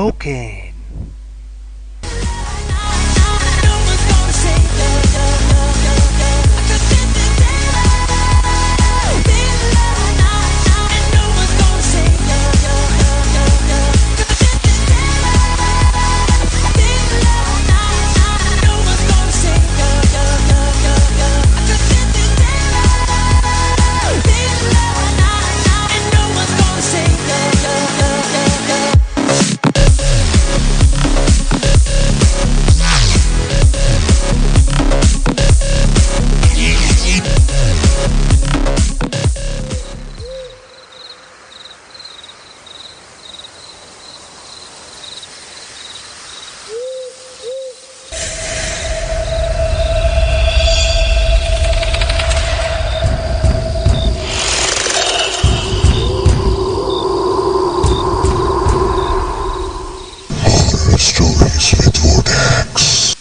Joking. Stories with Vortex.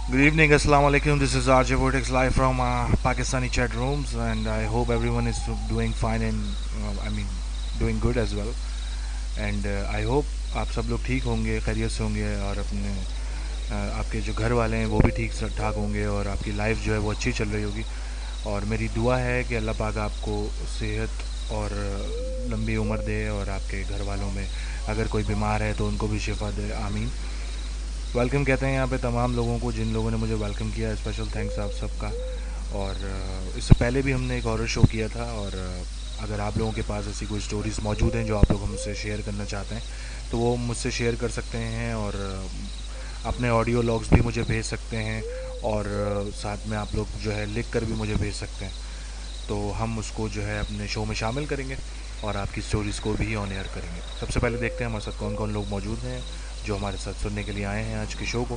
Good evening, Assalamu alaikum. This is RJ Vortex live from Pakistani chat rooms, and I hope everyone is doing fine and doing good as well. And I hope आप सब लोग ठीक होंगे, खैरियत से होंगे और अपने आपके जो घर वाले हैं वो भी ठीक ठाक होंगे और आपकी लाइफ जो है वो अच्छी चल रही होगी। और मेरी दुआ है कि अल्लाह पाक आपको सेहत और लंबी उम्र दे और आपके घर वालों में अगर कोई बीमार है तो उनको भी शिफा दे, आमीन। वेलकम कहते हैं यहाँ पे तमाम लोगों को जिन लोगों ने मुझे वेलकम किया, स्पेशल थैंक्स आप सबका। और इससे पहले भी हमने एक हॉरर शो किया था, और अगर आप लोगों के पास ऐसी कोई स्टोरीज़ मौजूद हैं जो आप लोग हमसे शेयर करना चाहते हैं तो वो मुझसे शेयर कर सकते हैं, और अपने ऑडियो लॉग्स भी मुझे भेज सकते हैं, और साथ में आप लोग जो है लिख कर भी मुझे भेज सकते हैं। तो हम उसको जो है अपने शो में शामिल करेंगे और आपकी स्टोरीज़ को भी ऑन एयर करेंगे। सबसे पहले देखते हैं हमारे साथ कौन कौन लोग मौजूद हैं जो हमारे साथ सुनने के लिए आए हैं आज के शो को।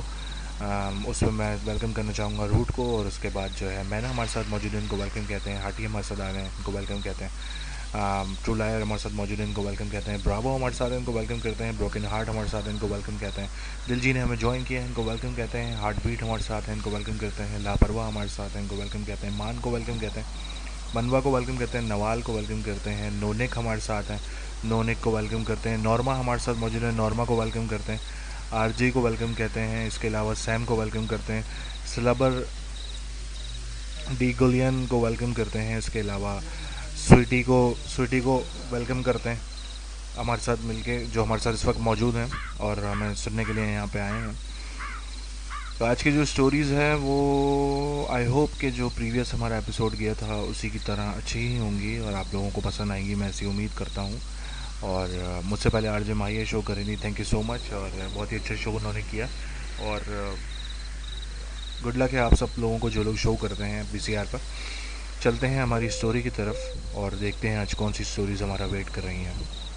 उसमें मैं वेलकम करना चाहूँगा रूट को, और उसके बाद जो है मैना हमारे साथ मौजूद है, इनको वेलकम कहते हैं। हाटी हमारे साथ आ गए हैं, इनको वेलकम कहते हैं। ट्रू लायर हमारे साथ मौजूद है, इनको वेलकम कहते हैं। ब्रावो हमारे साथ है, इनको वेलकम करते हैं। ब्रोकन हार्ट हमारे साथ है, इनको वेलकम कहते हैं। दिलजी ने हमें ज्वाइन किया है, इनको वेलकम कहते हैं। हार्ट बीट हमारे साथ है, इनको वेलकम करते हैं। लापरवाह हमारे साथ है, इनको वेलकम कहते हैं। मान को वेलकम कहते हैं। मनवा को वेलकम करते हैं। नवाल को वेलकम करते हैं। नोनिक हमारे साथ हैं, नोनिक को वेलकम करते हैं। नॉर्मा हमारे साथ मौजूद है, नॉर्मा को वेलकम करते हैं। आरजी को वेलकम कहते हैं। इसके अलावा सैम को वेलकम करते हैं। स्लबर डी गुलियन को वेलकम करते हैं। इसके अलावा स्वीटी को वेलकम करते हैं हमारे साथ मिलके, जो हमारे साथ इस वक्त मौजूद हैं और हमें सुनने के लिए यहाँ पे आए हैं। तो आज की जो स्टोरीज़ है वो आई होप कि जो प्रीवियस हमारा एपिसोड गया था उसी की तरह अच्छी ही होंगी और आप लोगों को पसंद आएंगी, मैं ऐसी उम्मीद करता हूँ। और मुझसे पहले आरजे माहिया शो करेंगी, थैंक यू सो मच, और बहुत ही अच्छा शो उन्होंने किया। और गुड लक है आप सब लोगों को जो लोग शो करते हैं बीसीआर पर। चलते हैं हमारी स्टोरी की तरफ और देखते हैं आज कौन सी स्टोरीज़ हमारा वेट कर रही हैं।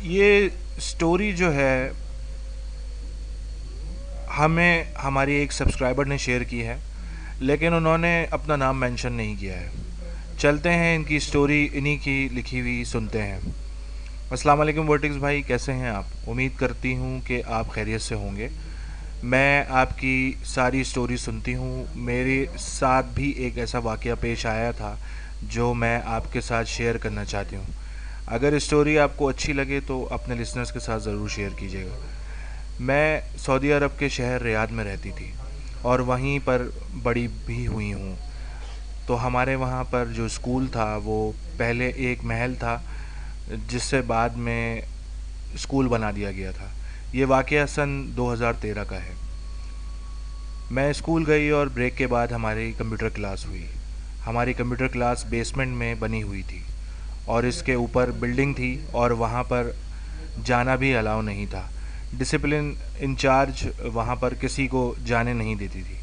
ये स्टोरी जो है हमें हमारी एक सब्सक्राइबर ने शेयर की है, लेकिन उन्होंने अपना नाम मेंशन नहीं किया है। चलते हैं इनकी स्टोरी इन्हीं की लिखी हुई सुनते हैं। अस्सलाम वालेकुम वर्टिक्स भाई, कैसे हैं आप? उम्मीद करती हूँ कि आप खैरियत से होंगे। मैं आपकी सारी स्टोरी सुनती हूँ। मेरे साथ भी एक ऐसा वाक़या पेश आया था जो मैं आपके साथ शेयर करना चाहती हूँ। अगर स्टोरी आपको अच्छी लगे तो अपने लिसनर्स के साथ ज़रूर शेयर कीजिएगा। मैं सऊदी अरब के शहर रियाद में रहती थी और वहीं पर बड़ी भी हुई हूँ। तो हमारे वहाँ पर जो स्कूल था वो पहले एक महल था, जिससे बाद में स्कूल बना दिया गया था। ये वाक़या सन 2013 का है। मैं स्कूल गई और ब्रेक के बाद हमारी कंप्यूटर क्लास हुई। हमारी कंप्यूटर क्लास बेसमेंट में बनी हुई थी और इसके ऊपर बिल्डिंग थी और वहाँ पर जाना भी अलाउ नहीं था। डिसिप्लिन इंचार्ज वहाँ पर किसी को जाने नहीं देती थी।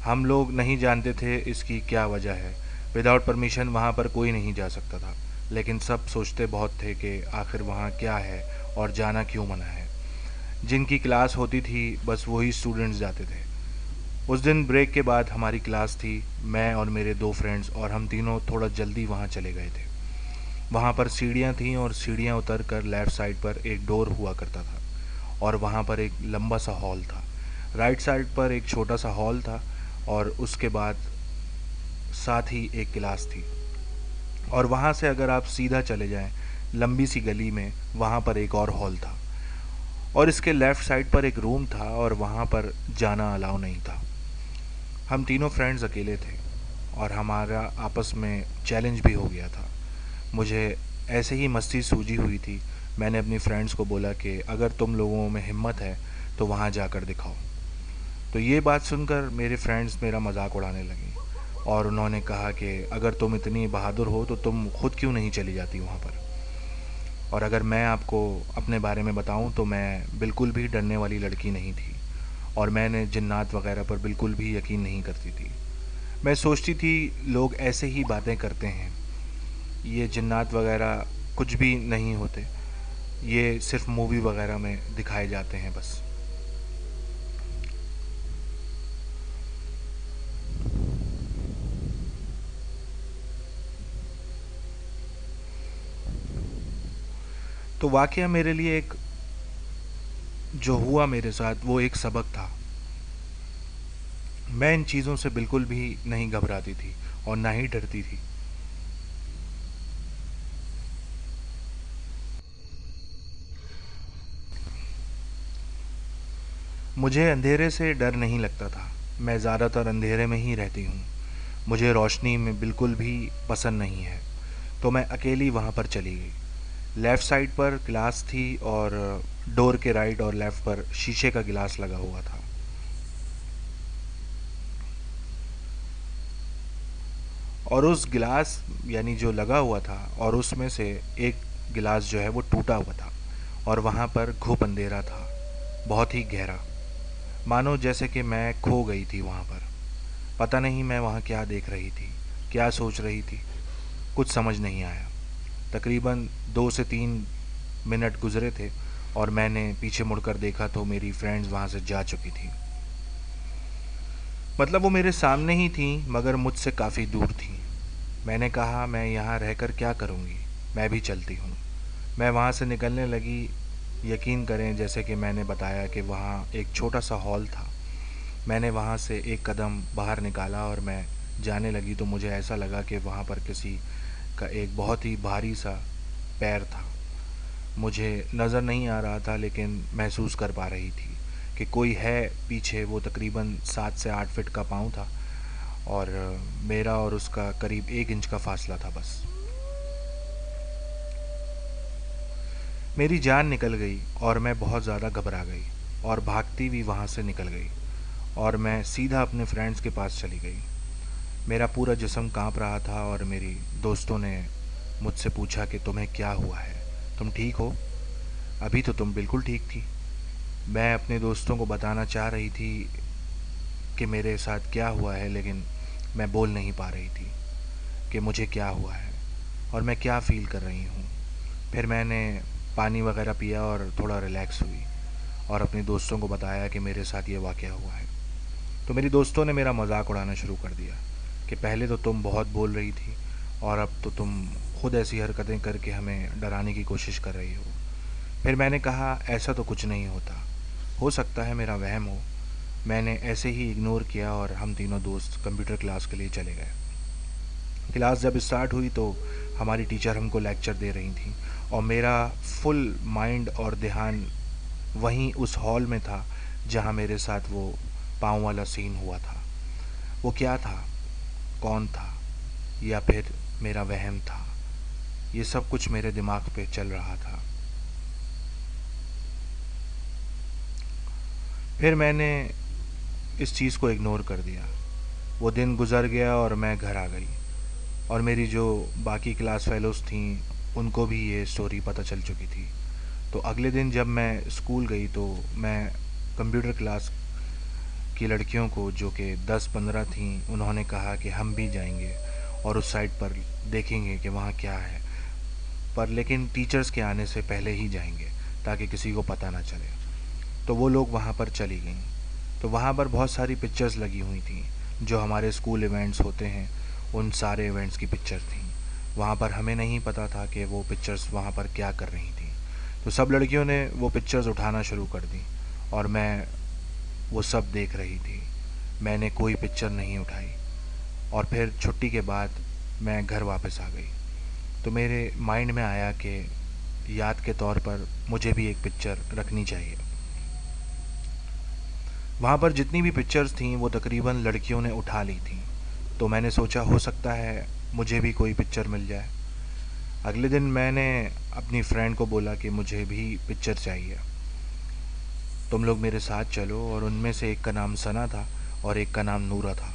हम लोग नहीं जानते थे इसकी क्या वजह है। विदाउट परमिशन वहाँ पर कोई नहीं जा सकता था, लेकिन सब सोचते बहुत थे कि आखिर वहाँ क्या है और जाना क्यों मना है। जिनकी क्लास होती थी बस वही स्टूडेंट्स जाते थे। उस दिन ब्रेक के बाद हमारी क्लास थी। मैं और मेरे दो फ्रेंड्स और हम तीनों थोड़ा जल्दी वहाँ चले गए थे। वहाँ पर सीढ़ियाँ थीं और सीढ़ियाँ उतर कर लेफ़्ट साइड पर एक डोर हुआ करता था और वहाँ पर एक लंबा सा हॉल था। राइट साइड पर एक छोटा सा हॉल था और उसके बाद साथ ही एक क्लास थी। और वहाँ से अगर आप सीधा चले जाएं लंबी सी गली में, वहाँ पर एक और हॉल था और इसके लेफ़्ट साइड पर एक रूम था और वहाँ पर जाना अलाउ नहीं था। हम तीनों फ्रेंड्स अकेले थे और हमारा आपस में चैलेंज भी हो गया था। मुझे ऐसे ही मस्ती सूझी हुई थी। मैंने अपनी फ्रेंड्स को बोला कि अगर तुम लोगों में हिम्मत है तो वहाँ जाकर दिखाओ। तो ये बात सुनकर मेरे फ्रेंड्स मेरा मजाक उड़ाने लगे और उन्होंने कहा कि अगर तुम इतनी बहादुर हो तो तुम खुद क्यों नहीं चली जाती वहाँ पर। और अगर मैं आपको अपने बारे में बताऊँ तो मैं बिल्कुल भी डरने वाली लड़की नहीं थी और मैंने जिन्नात वगैरह पर बिल्कुल भी यकीन नहीं करती थी। मैं सोचती थी लोग ऐसे ही बातें करते हैं, ये जिन्नात वगैरह कुछ भी नहीं होते, ये सिर्फ मूवी वगैरह में दिखाए जाते हैं बस। तो वाकया मेरे लिए एक जो हुआ मेरे साथ वो एक सबक था। मैं इन चीज़ों से बिल्कुल भी नहीं घबराती थी और ना ही डरती थी। मुझे अंधेरे से डर नहीं लगता था। मैं ज़्यादातर अंधेरे में ही रहती हूँ। मुझे रोशनी में बिल्कुल भी पसंद नहीं है। तो मैं अकेली वहाँ पर चली गई। लेफ़्ट साइड पर ग्लास थी और डोर के राइट और लेफ़्ट पर शीशे का गिलास लगा हुआ था। और उस गिलास यानी जो लगा हुआ था और उसमें से एक गिलास जो है वो टूटा हुआ था और वहाँ पर घुप अंधेरा था, बहुत ही गहरा, मानो जैसे कि मैं खो गई थी वहाँ पर। पता नहीं मैं वहाँ क्या देख रही थी, क्या सोच रही थी, कुछ समझ नहीं आया। तकरीबन 2 से 3 मिनट गुजरे थे और मैंने पीछे मुड़कर देखा तो मेरी फ्रेंड्स वहाँ से जा चुकी थी। मतलब वो मेरे सामने ही थी मगर मुझसे काफ़ी दूर थी। मैंने कहा मैं यहाँ रहकर क्या करूँगी, मैं भी चलती हूँ। मैं वहाँ से निकलने लगी। यकीन करें जैसे कि मैंने बताया कि वहाँ एक छोटा सा हॉल था। मैंने वहाँ से एक कदम बाहर निकाला और मैं जाने लगी तो मुझे ऐसा लगा कि वहाँ पर किसी का एक बहुत ही भारी सा पैर था। मुझे नज़र नहीं आ रहा था लेकिन महसूस कर पा रही थी कि कोई है पीछे। वो तकरीबन 7 से 8 फीट का पाँव था और मेरा और उसका करीब 1 इंच का फासला था बस। मेरी जान निकल गई और मैं बहुत ज़्यादा घबरा गई और भागती हुई वहाँ से निकल गई और मैं सीधा अपने फ्रेंड्स के पास चली गई। मेरा पूरा जिस्म कांप रहा था और मेरी दोस्तों ने मुझसे पूछा कि तुम्हें क्या हुआ है, तुम ठीक हो? अभी तो तुम बिल्कुल ठीक थी। मैं अपने दोस्तों को बताना चाह रही थी कि मेरे साथ क्या हुआ है, लेकिन मैं बोल नहीं पा रही थी कि मुझे क्या हुआ है और मैं क्या फ़ील कर रही हूँ। फिर मैंने पानी वगैरह पिया और थोड़ा रिलैक्स हुई और अपने दोस्तों को बताया कि मेरे साथ ये वाक़या हुआ है। तो मेरी दोस्तों ने मेरा मजाक उड़ाना शुरू कर दिया कि पहले तो तुम बहुत बोल रही थी और अब तो तुम खुद ऐसी हरकतें करके हमें डराने की कोशिश कर रही हो। फिर मैंने कहा ऐसा तो कुछ नहीं होता, हो सकता है मेरा वहम हो। मैंने ऐसे ही इग्नोर किया और हम तीनों दोस्त कंप्यूटर क्लास के लिए चले गए। क्लास जब स्टार्ट हुई तो हमारी टीचर हमको लेक्चर दे रही थी और मेरा फुल माइंड और ध्यान वहीं उस हॉल में था जहाँ मेरे साथ वो पाँव वाला सीन हुआ था। वो क्या था, कौन था, या फिर मेरा वहम था, ये सब कुछ मेरे दिमाग पे चल रहा था। फिर मैंने इस चीज़ को इग्नोर कर दिया। वो दिन गुज़र गया और मैं घर आ गई और मेरी जो बाकी क्लास फेलोज़ थीं उनको भी ये स्टोरी पता चल चुकी थी। तो अगले दिन जब मैं स्कूल गई तो मैं कंप्यूटर क्लास की लड़कियों को, जो कि 10-15 थीं, उन्होंने कहा कि हम भी जाएंगे और उस साइट पर देखेंगे कि वहाँ क्या है, पर लेकिन टीचर्स के आने से पहले ही जाएंगे ताकि किसी को पता ना चले। तो वो लोग वहाँ पर चली गईं। तो वहाँ पर बहुत सारी पिक्चर्स लगी हुई थी जो हमारे स्कूल इवेंट्स होते हैं उन सारे इवेंट्स की पिक्चर थी। वहाँ पर हमें नहीं पता था कि वो पिक्चर्स वहाँ पर क्या कर रही थी। तो सब लड़कियों ने वो पिक्चर्स उठाना शुरू कर दी और मैं वो सब देख रही थी। मैंने कोई पिक्चर नहीं उठाई और फिर छुट्टी के बाद मैं घर वापस आ गई। तो मेरे माइंड में आया कि याद के तौर पर मुझे भी एक पिक्चर रखनी चाहिए। वहाँ पर जितनी भी पिक्चर्स थीं वो तकरीबन लड़कियों ने उठा ली थीं। तो मैंने सोचा हो सकता है मुझे भी कोई पिक्चर मिल जाए। अगले दिन मैंने अपनी फ्रेंड को बोला कि मुझे भी पिक्चर चाहिए, तुम लोग मेरे साथ चलो। और उनमें से एक का नाम सना था और एक का नाम नूरा था।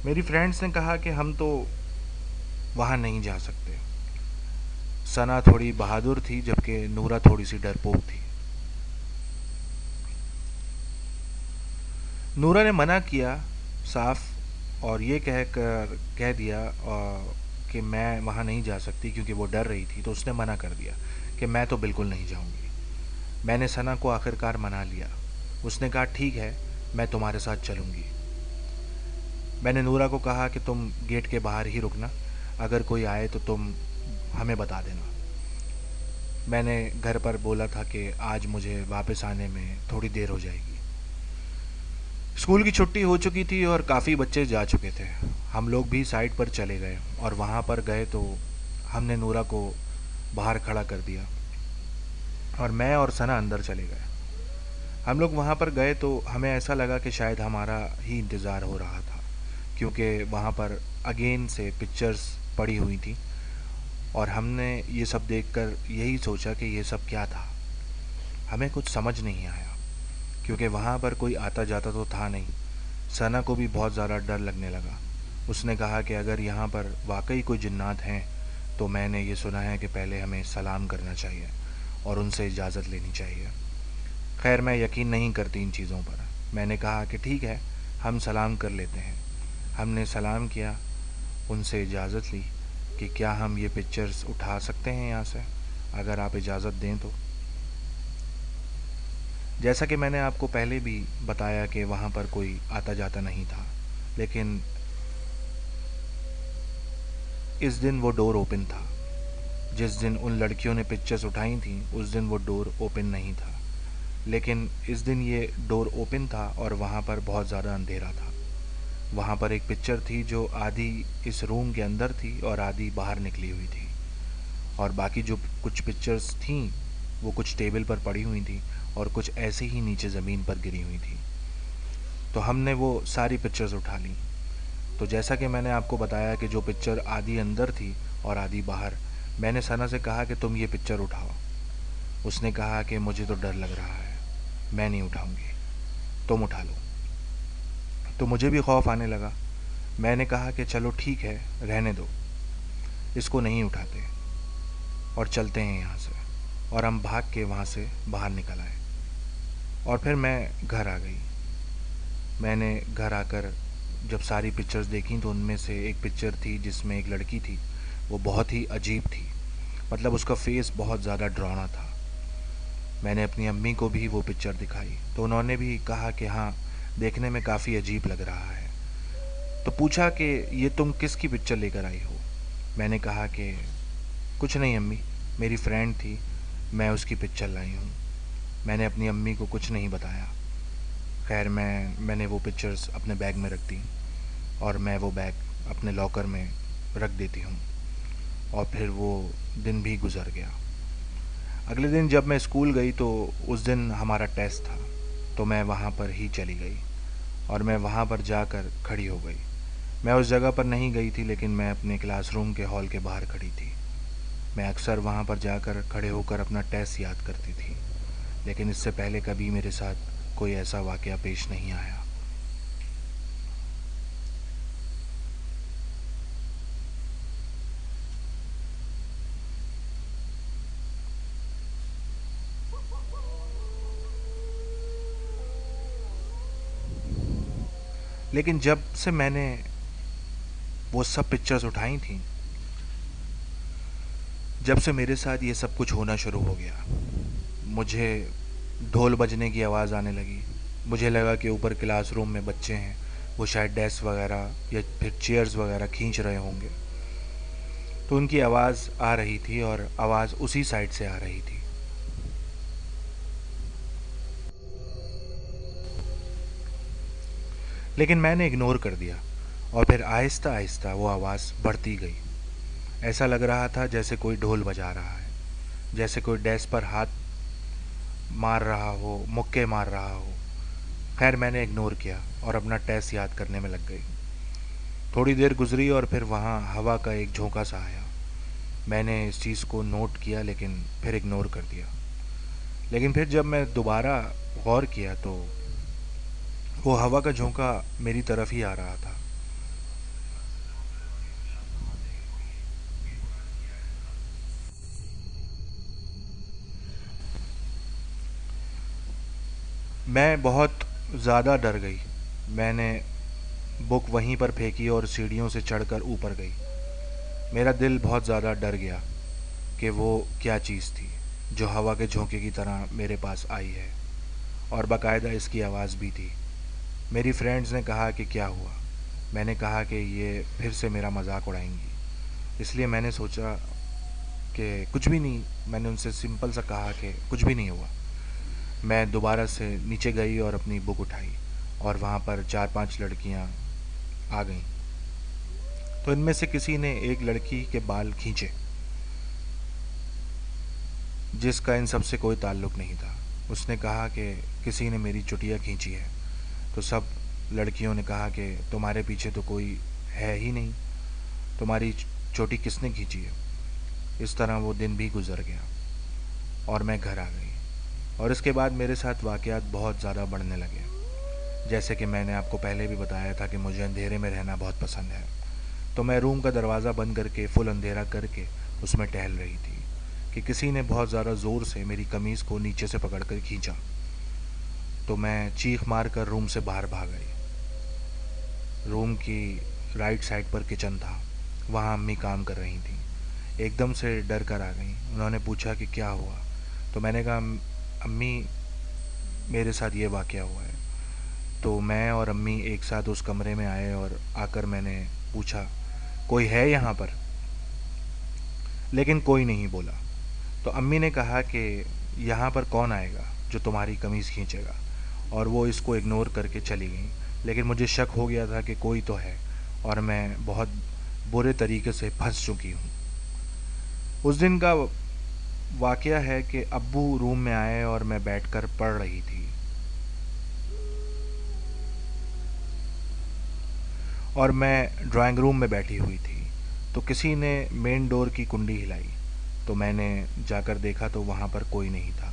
मेरी फ्रेंड्स ने कहा कि हम तो वहाँ नहीं जा सकते। सना थोड़ी बहादुर थी जबकि नूरा थोड़ी सी डरपोक थी। नूरा ने मना किया साफ और ये कह दिया कि मैं वहाँ नहीं जा सकती क्योंकि वो डर रही थी। तो उसने मना कर दिया कि मैं तो बिल्कुल नहीं जाऊँगी। मैंने सना को आखिरकार मना लिया। उसने कहा ठीक है, मैं तुम्हारे साथ चलूँगी। मैंने नूरा को कहा कि तुम गेट के बाहर ही रुकना, अगर कोई आए तो तुम हमें बता देना। मैंने घर पर बोला था कि आज मुझे वापस आने में थोड़ी देर हो जाएगी। स्कूल की छुट्टी हो चुकी थी और काफ़ी बच्चे जा चुके थे। हम लोग भी साइड पर चले गए और वहाँ पर गए तो हमने नूरा को बाहर खड़ा कर दिया और मैं और सना अंदर चले गए। हम लोग वहाँ पर गए तो हमें ऐसा लगा कि शायद हमारा ही इंतज़ार हो रहा था, क्योंकि वहाँ पर अगेन से पिक्चर्स पड़ी हुई थी और हमने ये सब देखकर यही सोचा कि ये सब क्या था। हमें कुछ समझ नहीं आया क्योंकि वहाँ पर कोई आता जाता तो था नहीं। सना को भी बहुत ज़्यादा डर लगने लगा। उसने कहा कि अगर यहाँ पर वाकई कोई जिन्नात हैं तो मैंने ये सुना है कि पहले हमें सलाम करना चाहिए और उनसे इजाज़त लेनी चाहिए। खैर मैं यकीन नहीं करती इन चीज़ों पर। मैंने कहा कि ठीक है, हम सलाम कर लेते हैं। हमने सलाम किया, उनसे इजाज़त ली कि क्या हम ये पिक्चर्स उठा सकते हैं यहाँ से, अगर आप इजाज़त दें तो। जैसा कि मैंने आपको पहले भी बताया कि वहाँ पर कोई आता जाता नहीं था, लेकिन इस दिन वो डोर ओपन था। जिस दिन उन लड़कियों ने पिक्चर्स उठाई थी उस दिन वो डोर ओपन नहीं था, लेकिन इस दिन ये डोर ओपन था और वहाँ पर बहुत ज़्यादा अंधेरा था। वहाँ पर एक पिक्चर थी जो आधी इस रूम के अंदर थी और आधी बाहर निकली हुई थी, और बाकी जो कुछ पिक्चर्स थीं वो कुछ टेबल पर पड़ी हुई थी और कुछ ऐसे ही नीचे ज़मीन पर गिरी हुई थी। तो हमने वो सारी पिक्चर्स उठा ली। तो जैसा कि मैंने आपको बताया कि जो पिक्चर आधी अंदर थी और आधी बाहर, मैंने सना से कहा कि तुम ये पिक्चर उठाओ। उसने कहा कि मुझे तो डर लग रहा है, मैं नहीं उठाऊंगी, तुम उठा लो। तो मुझे भी खौफ आने लगा। मैंने कहा कि चलो ठीक है, रहने दो, इसको नहीं उठाते और चलते हैं यहाँ से। और हम भाग के वहाँ से बाहर निकल आए और फिर मैं घर आ गई। मैंने घर आकर जब सारी पिक्चर्स देखी तो उनमें से एक पिक्चर थी जिसमें एक लड़की थी। वो बहुत ही अजीब थी, मतलब उसका फेस बहुत ज़्यादा डरावना था। मैंने अपनी अम्मी को भी वो पिक्चर दिखाई तो उन्होंने भी कहा कि हाँ, देखने में काफ़ी अजीब लग रहा है। तो पूछा कि ये तुम किसकी पिक्चर लेकर आई हो? मैंने कहा कि कुछ नहीं अम्मी, मेरी फ्रेंड थी, मैं उसकी पिक्चर लाई हूँ। मैंने अपनी अम्मी को कुछ नहीं बताया। खैर मैंने वो पिक्चर्स अपने बैग में रख दी और मैं वो बैग अपने लॉकर में रख देती हूँ। और फिर वो दिन भी गुज़र गया। अगले दिन जब मैं स्कूल गई तो उस दिन हमारा टेस्ट था, तो मैं वहाँ पर ही चली गई और मैं वहाँ पर जाकर खड़ी हो गई। मैं उस जगह पर नहीं गई थी, लेकिन मैं अपने क्लासरूम के हॉल के बाहर खड़ी थी। मैं अक्सर वहाँ पर जाकर खड़े होकर अपना टेस्ट याद करती थी, लेकिन इससे पहले कभी मेरे साथ कोई ऐसा वाक़या पेश नहीं आया। लेकिन जब से मैंने वो सब पिक्चर्स उठाई थी, जब से मेरे साथ ये सब कुछ होना शुरू हो गया। मुझे ढोल बजने की आवाज़ आने लगी। मुझे लगा कि ऊपर क्लासरूम में बच्चे हैं, वो शायद डेस्क वगैरह या फिर चेयर्स वगैरह खींच रहे होंगे। तो उनकी आवाज़ आ रही थी और आवाज़ उसी साइड से आ रही थी। लेकिन मैंने इग्नोर कर दिया और फिर आहिस्ता आहिस्ता वो आवाज़ बढ़ती गई। ऐसा लग रहा था जैसे कोई ढोल बजा रहा है, जैसे कोई डेस्क पर हाथ मार रहा हो, मुक्के मार रहा हो। खैर मैंने इग्नोर किया और अपना टेस्ट याद करने में लग गई। थोड़ी देर गुजरी और फिर वहाँ हवा का एक झोंका सा आया। मैंने इस चीज़ को नोट किया लेकिन फिर इग्नोर कर दिया। लेकिन फिर जब मैं दोबारा गौर किया तो वो हवा का झोंका मेरी तरफ ही आ रहा था। मैं बहुत ज़्यादा डर गई। मैंने बुक वहीं पर फेंकी और सीढ़ियों से चढ़कर ऊपर गई। मेरा दिल बहुत ज़्यादा डर गया कि वो क्या चीज़ थी जो हवा के झोंके की तरह मेरे पास आई है, और बाकायदा इसकी आवाज़ भी थी। मेरी फ्रेंड्स ने कहा कि क्या हुआ। मैंने कहा कि ये फिर से मेरा मजाक उड़ाएंगी, इसलिए मैंने सोचा कि कुछ भी नहीं। मैंने उनसे सिंपल सा कहा कि कुछ भी नहीं हुआ। मैं दोबारा से नीचे गई और अपनी बुक उठाई और वहाँ पर 4-5 लड़कियाँ आ गईं। तो इनमें से किसी ने एक लड़की के बाल खींचे, जिसका इन सब से कोई ताल्लुक़ नहीं था। उसने कहा कि किसी ने मेरी चुटिया खींची है। तो सब लड़कियों ने कहा कि तुम्हारे पीछे तो कोई है ही नहीं, तुम्हारी चोटी किसने खींची है। इस तरह वो दिन भी गुजर गया और मैं घर आ गई। और इसके बाद मेरे साथ वाक़यात बहुत ज़्यादा बढ़ने लगे। जैसे कि मैंने आपको पहले भी बताया था कि मुझे अंधेरे में रहना बहुत पसंद है। तो मैं रूम का दरवाज़ा बंद करके फुल अंधेरा करके उसमें टहल रही थी कि किसी ने बहुत ज़्यादा ज़ोर से मेरी कमीज़ को नीचे से पकड़कर खींचा। तो मैं चीख मार कर रूम से बाहर भाग गई। रूम की राइट साइड पर किचन था, वहाँ अम्मी काम कर रही थी। एकदम से डर कर आ गई। उन्होंने पूछा कि क्या हुआ। तो मैंने कहा अम्मी, मेरे साथ ये वाक़या हुआ है। तो मैं और अम्मी एक साथ उस कमरे में आए और आकर मैंने पूछा, कोई है यहाँ पर? लेकिन कोई नहीं बोला। तो अम्मी ने कहा कि यहाँ पर कौन आएगा जो तुम्हारी कमीज़ खींचेगा, और वो इसको इग्नोर करके चली गई। लेकिन मुझे शक हो गया था कि कोई तो है और मैं बहुत बुरे तरीके से फंस चुकी हूँ। उस दिन का वाक़या है कि अब्बू रूम में आए और मैं बैठकर पढ़ रही थी और मैं ड्राइंग रूम में बैठी हुई थी। तो किसी ने मेन डोर की कुंडी हिलाई। तो मैंने जाकर देखा तो वहाँ पर कोई नहीं था।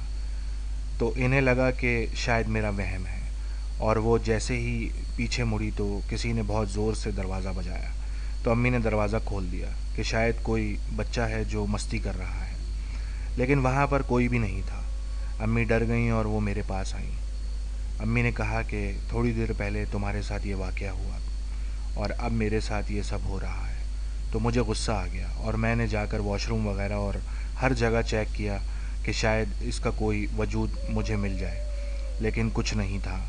तो इन्हें लगा कि शायद मेरा वहम है, और वो जैसे ही पीछे मुड़ी तो किसी ने बहुत ज़ोर से दरवाज़ा बजाया। तो अम्मी ने दरवाज़ा खोल दिया कि शायद कोई बच्चा है जो मस्ती कर रहा है। लेकिन वहाँ पर कोई भी नहीं था। अम्मी डर गईं और वो मेरे पास आईं। अम्मी ने कहा कि थोड़ी देर पहले तुम्हारे साथ ये वाक़या हुआ और अब मेरे साथ ये सब हो रहा है। तो मुझे गुस्सा आ गया और मैंने जाकर वॉशरूम वगैरह और हर जगह चेक किया कि शायद इसका कोई वजूद मुझे मिल जाए, लेकिन कुछ नहीं था।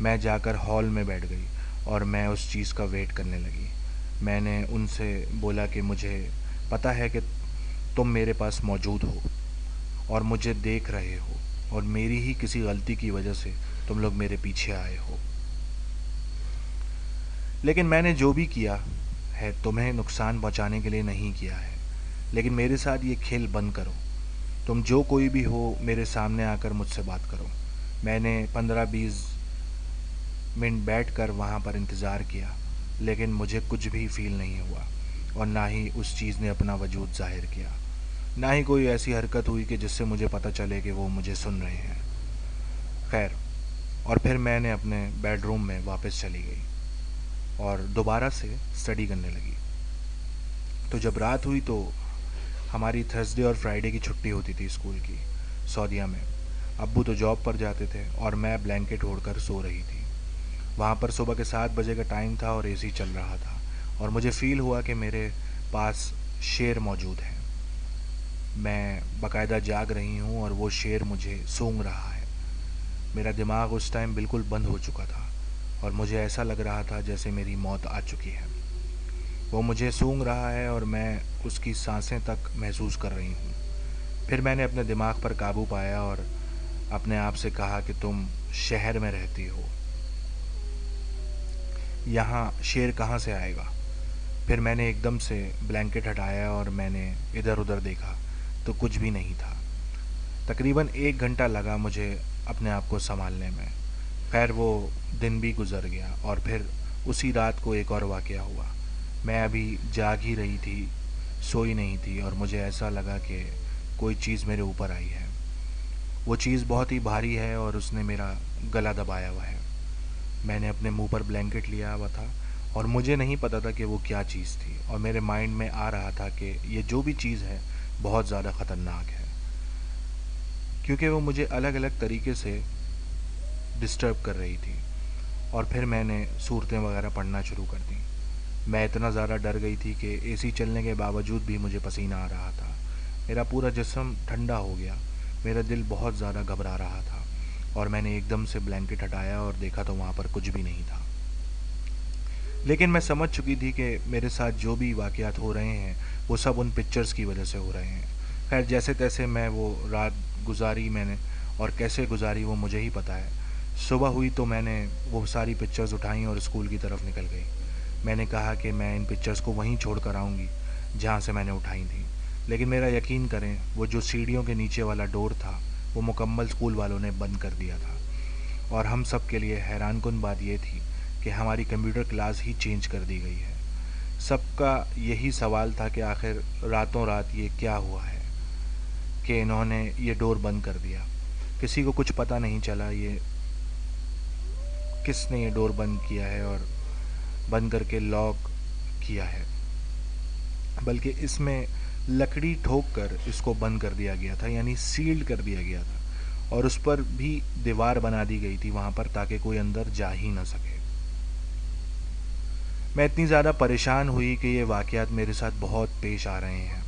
मैं जाकर हॉल में बैठ गई और मैं उस चीज़ का वेट करने लगी। मैंने उनसे बोला कि मुझे पता है कि तुम मेरे पास मौजूद हो और मुझे देख रहे हो, और मेरी ही किसी गलती की वजह से तुम लोग मेरे पीछे आए हो। लेकिन मैंने जो भी किया है तुम्हें नुकसान पहुंचाने के लिए नहीं किया है। लेकिन मेरे साथ ये खेल बंद करो। तुम जो कोई भी हो, मेरे सामने आकर मुझसे बात करो। मैंने 15-20 मिनट बैठकर वहाँ पर इंतज़ार किया, लेकिन मुझे कुछ भी फील नहीं हुआ, और ना ही उस चीज़ ने अपना वजूद ज़ाहिर किया। ना ही कोई ऐसी हरकत हुई कि जिससे मुझे पता चले कि वो मुझे सुन रहे हैं। खैर, और फिर मैंने अपने बेडरूम में वापस चली गई और दोबारा से स्टडी करने लगी। तो जब रात हुई तो हमारी थर्सडे और फ्राइडे की छुट्टी होती थी स्कूल की, सऊदीया में। अब्बू तो जॉब पर जाते थे और मैं ब्लैंकेट ओढ़कर सो रही थी। वहाँ पर सुबह के 7 बजे का टाइम था और एसी चल रहा था, और मुझे फ़ील हुआ कि मेरे पास शेर मौजूद है। मैं बाकायदा जाग रही हूँ और वो शेर मुझे सूंघ रहा है। मेरा दिमाग उस टाइम बिल्कुल बंद हो चुका था और मुझे ऐसा लग रहा था जैसे मेरी मौत आ चुकी है। वो मुझे सूंघ रहा है और मैं उसकी सांसें तक महसूस कर रही हूँ। फिर मैंने अपने दिमाग पर काबू पाया और अपने आप से कहा कि तुम शहर में रहती हो, यहाँ शेर कहाँ से आएगा। फिर मैंने एकदम से ब्लैंकेट हटाया और मैंने इधर उधर देखा तो कुछ भी नहीं था। तकरीबन 1 घंटा लगा मुझे अपने आप को संभालने में। खैर, वो दिन भी गुजर गया और फिर उसी रात को एक और वाक़या हुआ। मैं अभी जाग ही रही थी, सोई नहीं थी, और मुझे ऐसा लगा कि कोई चीज़ मेरे ऊपर आई है। वो चीज़ बहुत ही भारी है और उसने मेरा गला दबाया हुआ है। मैंने अपने मुंह पर ब्लैंकेट लिया हुआ था और मुझे नहीं पता था कि वो क्या चीज़ थी, और मेरे माइंड में आ रहा था कि ये जो भी चीज़ है बहुत ज़्यादा ख़तरनाक है, क्योंकि वो मुझे अलग अलग तरीके से डिस्टर्ब कर रही थी। और फिर मैंने सूरतें वगैरह पढ़ना शुरू कर दी। मैं इतना ज़्यादा डर गई थी कि एसी चलने के बावजूद भी मुझे पसीना आ रहा था। मेरा पूरा जिस्म ठंडा हो गया, मेरा दिल बहुत ज़्यादा घबरा रहा था, और मैंने एकदम से ब्लैंकेट हटाया और देखा तो वहाँ पर कुछ भी नहीं था। लेकिन मैं समझ चुकी थी कि मेरे साथ जो भी वाक़यात हो रहे हैं वो सब उन पिक्चर्स की वजह से हो रहे हैं। खैर, जैसे तैसे मैं वो रात गुजारी मैंने, और कैसे गुजारी वो मुझे ही पता है। सुबह हुई तो मैंने वो सारी पिक्चर्स उठाई और स्कूल की तरफ निकल गई। मैंने कहा कि मैं इन पिक्चर्स को वहीं छोड़ कर आऊँगी जहाँ से मैंने उठाई थी। लेकिन मेरा यकीन करें, वो जो सीढ़ियों के नीचे वाला डोर था वो मुकम्मल स्कूल वालों ने बंद कर दिया था। और हम सब के लिए हैरानकुन बात ये थी कि हमारी कंप्यूटर क्लास ही चेंज कर दी गई है। सबका यही सवाल था कि आखिर रातों रात ये क्या हुआ है कि इन्होंने ये डोर बंद कर दिया। किसी को कुछ पता नहीं चला ये किसने ये डोर बंद किया है और बंद करके लॉक किया है, बल्कि इसमें लकड़ी ठोक कर इसको बंद कर दिया गया था, यानी सील्ड कर दिया गया था, और उस पर भी दीवार बना दी गई थी वहाँ पर ताकि कोई अंदर जा ही ना सके। मैं इतनी ज़्यादा परेशान हुई कि ये वाक़यात मेरे साथ बहुत पेश आ रहे हैं।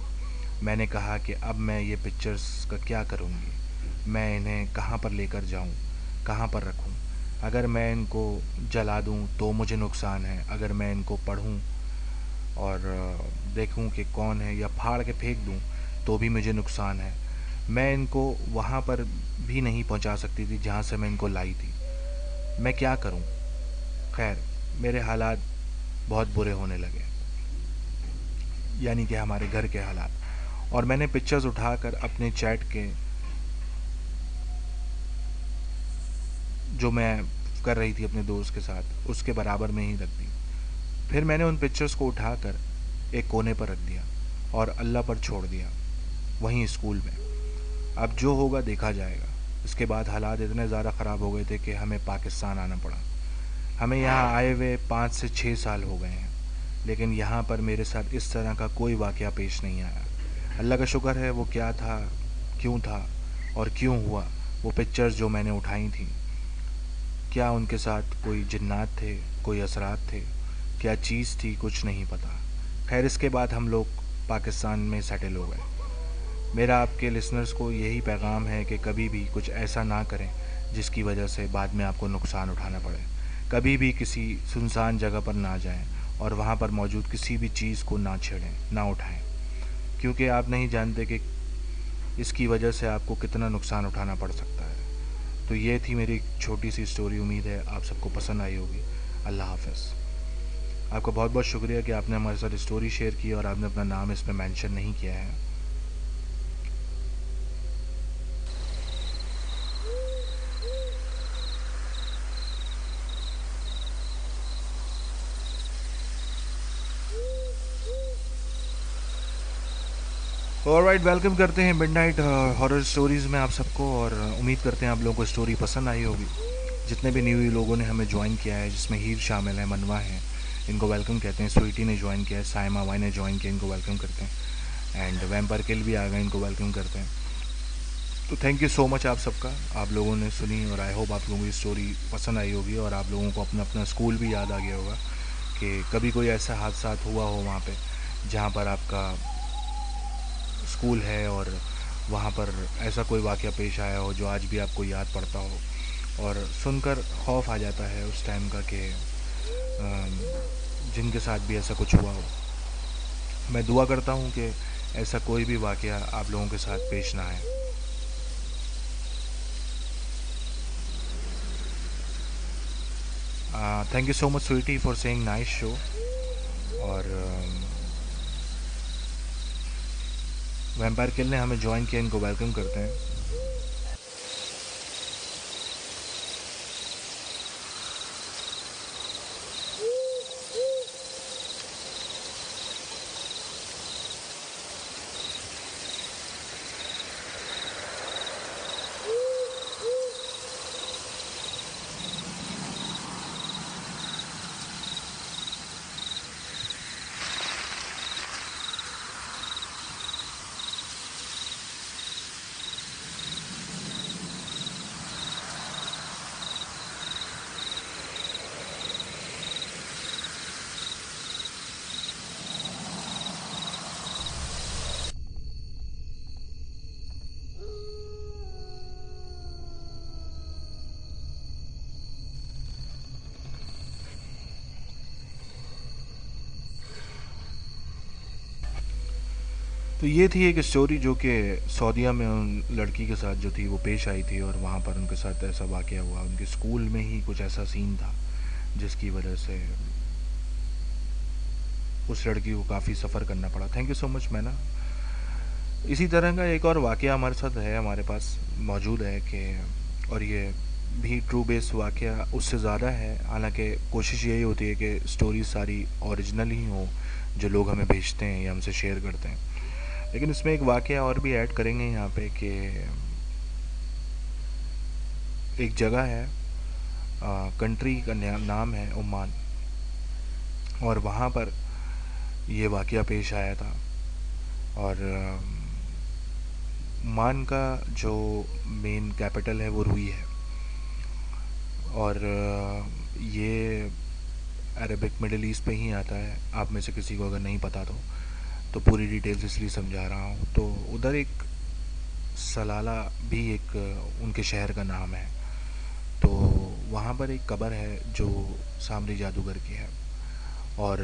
मैंने कहा कि अब मैं ये पिक्चर्स का क्या करूँगी, मैं इन्हें कहाँ पर लेकर जाऊँ, कहाँ पर रखूँ। अगर मैं इनको जला दूँ तो मुझे नुकसान है, अगर मैं इनको पढ़ूँ और देखूँ कि कौन है, या फाड़ के फेंक दूँ तो भी मुझे नुकसान है। मैं इनको वहाँ पर भी नहीं पहुँचा सकती थी जहाँ से मैं इनको लाई थी। मैं क्या करूँ। खैर, मेरे हालात बहुत बुरे होने लगे, यानी कि हमारे घर के हालात। और मैंने पिक्चर्स उठाकर अपने चैट के जो मैं कर रही थी अपने दोस्त के साथ उसके बराबर में ही रख दी। फिर मैंने उन पिक्चर्स को उठाकर एक कोने पर रख दिया और अल्लाह पर छोड़ दिया, वहीं स्कूल में। अब जो होगा देखा जाएगा। इसके बाद हालात इतने ज़्यादा ख़राब हो गए थे कि हमें पाकिस्तान आना पड़ा। हमें यहाँ आए हुए 5 से 6 साल हो गए हैं, लेकिन यहाँ पर मेरे साथ इस तरह का कोई वाक़या पेश नहीं आया। अल्लाह का शुक्र है। वो क्या था, क्यों था और क्यों हुआ, वो पिक्चर्स जो मैंने उठाई थी, क्या उनके साथ कोई जिन्नात थे, कोई असरात थे, क्या चीज़ थी, कुछ नहीं पता। खैर, इसके बाद हम लोग पाकिस्तान में सेटल हो गए। मेरा आपके लिसनर्स को यही पैगाम है कि कभी भी कुछ ऐसा ना करें जिसकी वजह से बाद में आपको नुकसान उठाना पड़े। कभी भी किसी सुनसान जगह पर ना जाएं और वहाँ पर मौजूद किसी भी चीज़ को ना छेड़ें, ना उठाएं, क्योंकि आप नहीं जानते कि इसकी वजह से आपको कितना नुकसान उठाना पड़ सकता है। तो ये थी मेरी छोटी सी स्टोरी। उम्मीद है आप सबको पसंद आई होगी। अल्लाह हाफ़िज़। आपका बहुत बहुत शुक्रिया कि आपने हमारे साथ स्टोरी शेयर की और आपने अपना नाम इसमें मेंशन नहीं किया है। ऑलराइट, वेलकम करते हैं मिडनाइट हॉरर स्टोरीज़ में आप सबको, और उम्मीद करते हैं आप लोगों को स्टोरी पसंद आई होगी। जितने भी न्यू लोगों ने हमें ज्वाइन किया है, जिसमें हीर शामिल है, मनवा है, इनको वेलकम कहते हैं। स्वीटी ने ज्वाइन किया है, साइमा वाई ने ज्वाइन किया, इनको वेलकम करते हैं। एंड वैम्पायर किल भी आ गए, इनको वेलकम करते हैं। तो थैंक यू सो मच आप सबका, आप लोगों ने सुनी, और आई होप आप लोगों की स्टोरी पसंद आई होगी और आप लोगों को अपना अपना स्कूल भी याद आ गया होगा कि कभी कोई ऐसा हादसा हुआ हो वहाँ पे जहाँ पर आपका स्कूल है और वहाँ पर ऐसा कोई वाक़या पेश आया हो जो आज भी आपको याद पड़ता हो और सुनकर खौफ आ जाता है उस टाइम का कि जिनके साथ भी ऐसा कुछ हुआ हो। मैं दुआ करता हूँ कि ऐसा कोई भी वाक़या आप लोगों के साथ पेश ना आए। Thank you so much sweetie for saying nice show. और वैम्पायर किल ने हमें ज्वाइन किया, इनको वेलकम करते हैं। तो ये थी एक स्टोरी जो कि सऊदीया में उन लड़की के साथ जो थी वो पेश आई थी, और वहाँ पर उनके साथ ऐसा वाक़या हुआ। उनके स्कूल में ही कुछ ऐसा सीन था जिसकी वजह से उस लड़की को काफ़ी सफ़र करना पड़ा। थैंक यू सो मच मैना। इसी तरह का एक और वाक़या हमारे साथ है, हमारे पास मौजूद है कि, और ये भी ट्रू बेस वाक़या उससे ज़्यादा है। हालांकि कोशिश यही होती है कि स्टोरी सारी ओरिजिनल ही हो जो लोग हमें भेजते हैं या हमसे शेयर करते हैं, लेकिन इसमें एक वाक़या और भी ऐड करेंगे यहाँ पे कि एक जगह है, कंट्री का नाम है ओमान, और वहाँ पर ये वाक़या पेश आया था। और ओमान का जो मेन कैपिटल है वो रुई है, और ये अरबिक मिडिल ईस्ट पे ही आता है। आप में से किसी को अगर नहीं पता तो पूरी डिटेल्स इसलिए समझा रहा हूँ। तो उधर एक सलाला भी एक उनके शहर का नाम है। तो वहाँ पर एक कब्र है जो सामरी जादूगर की है, और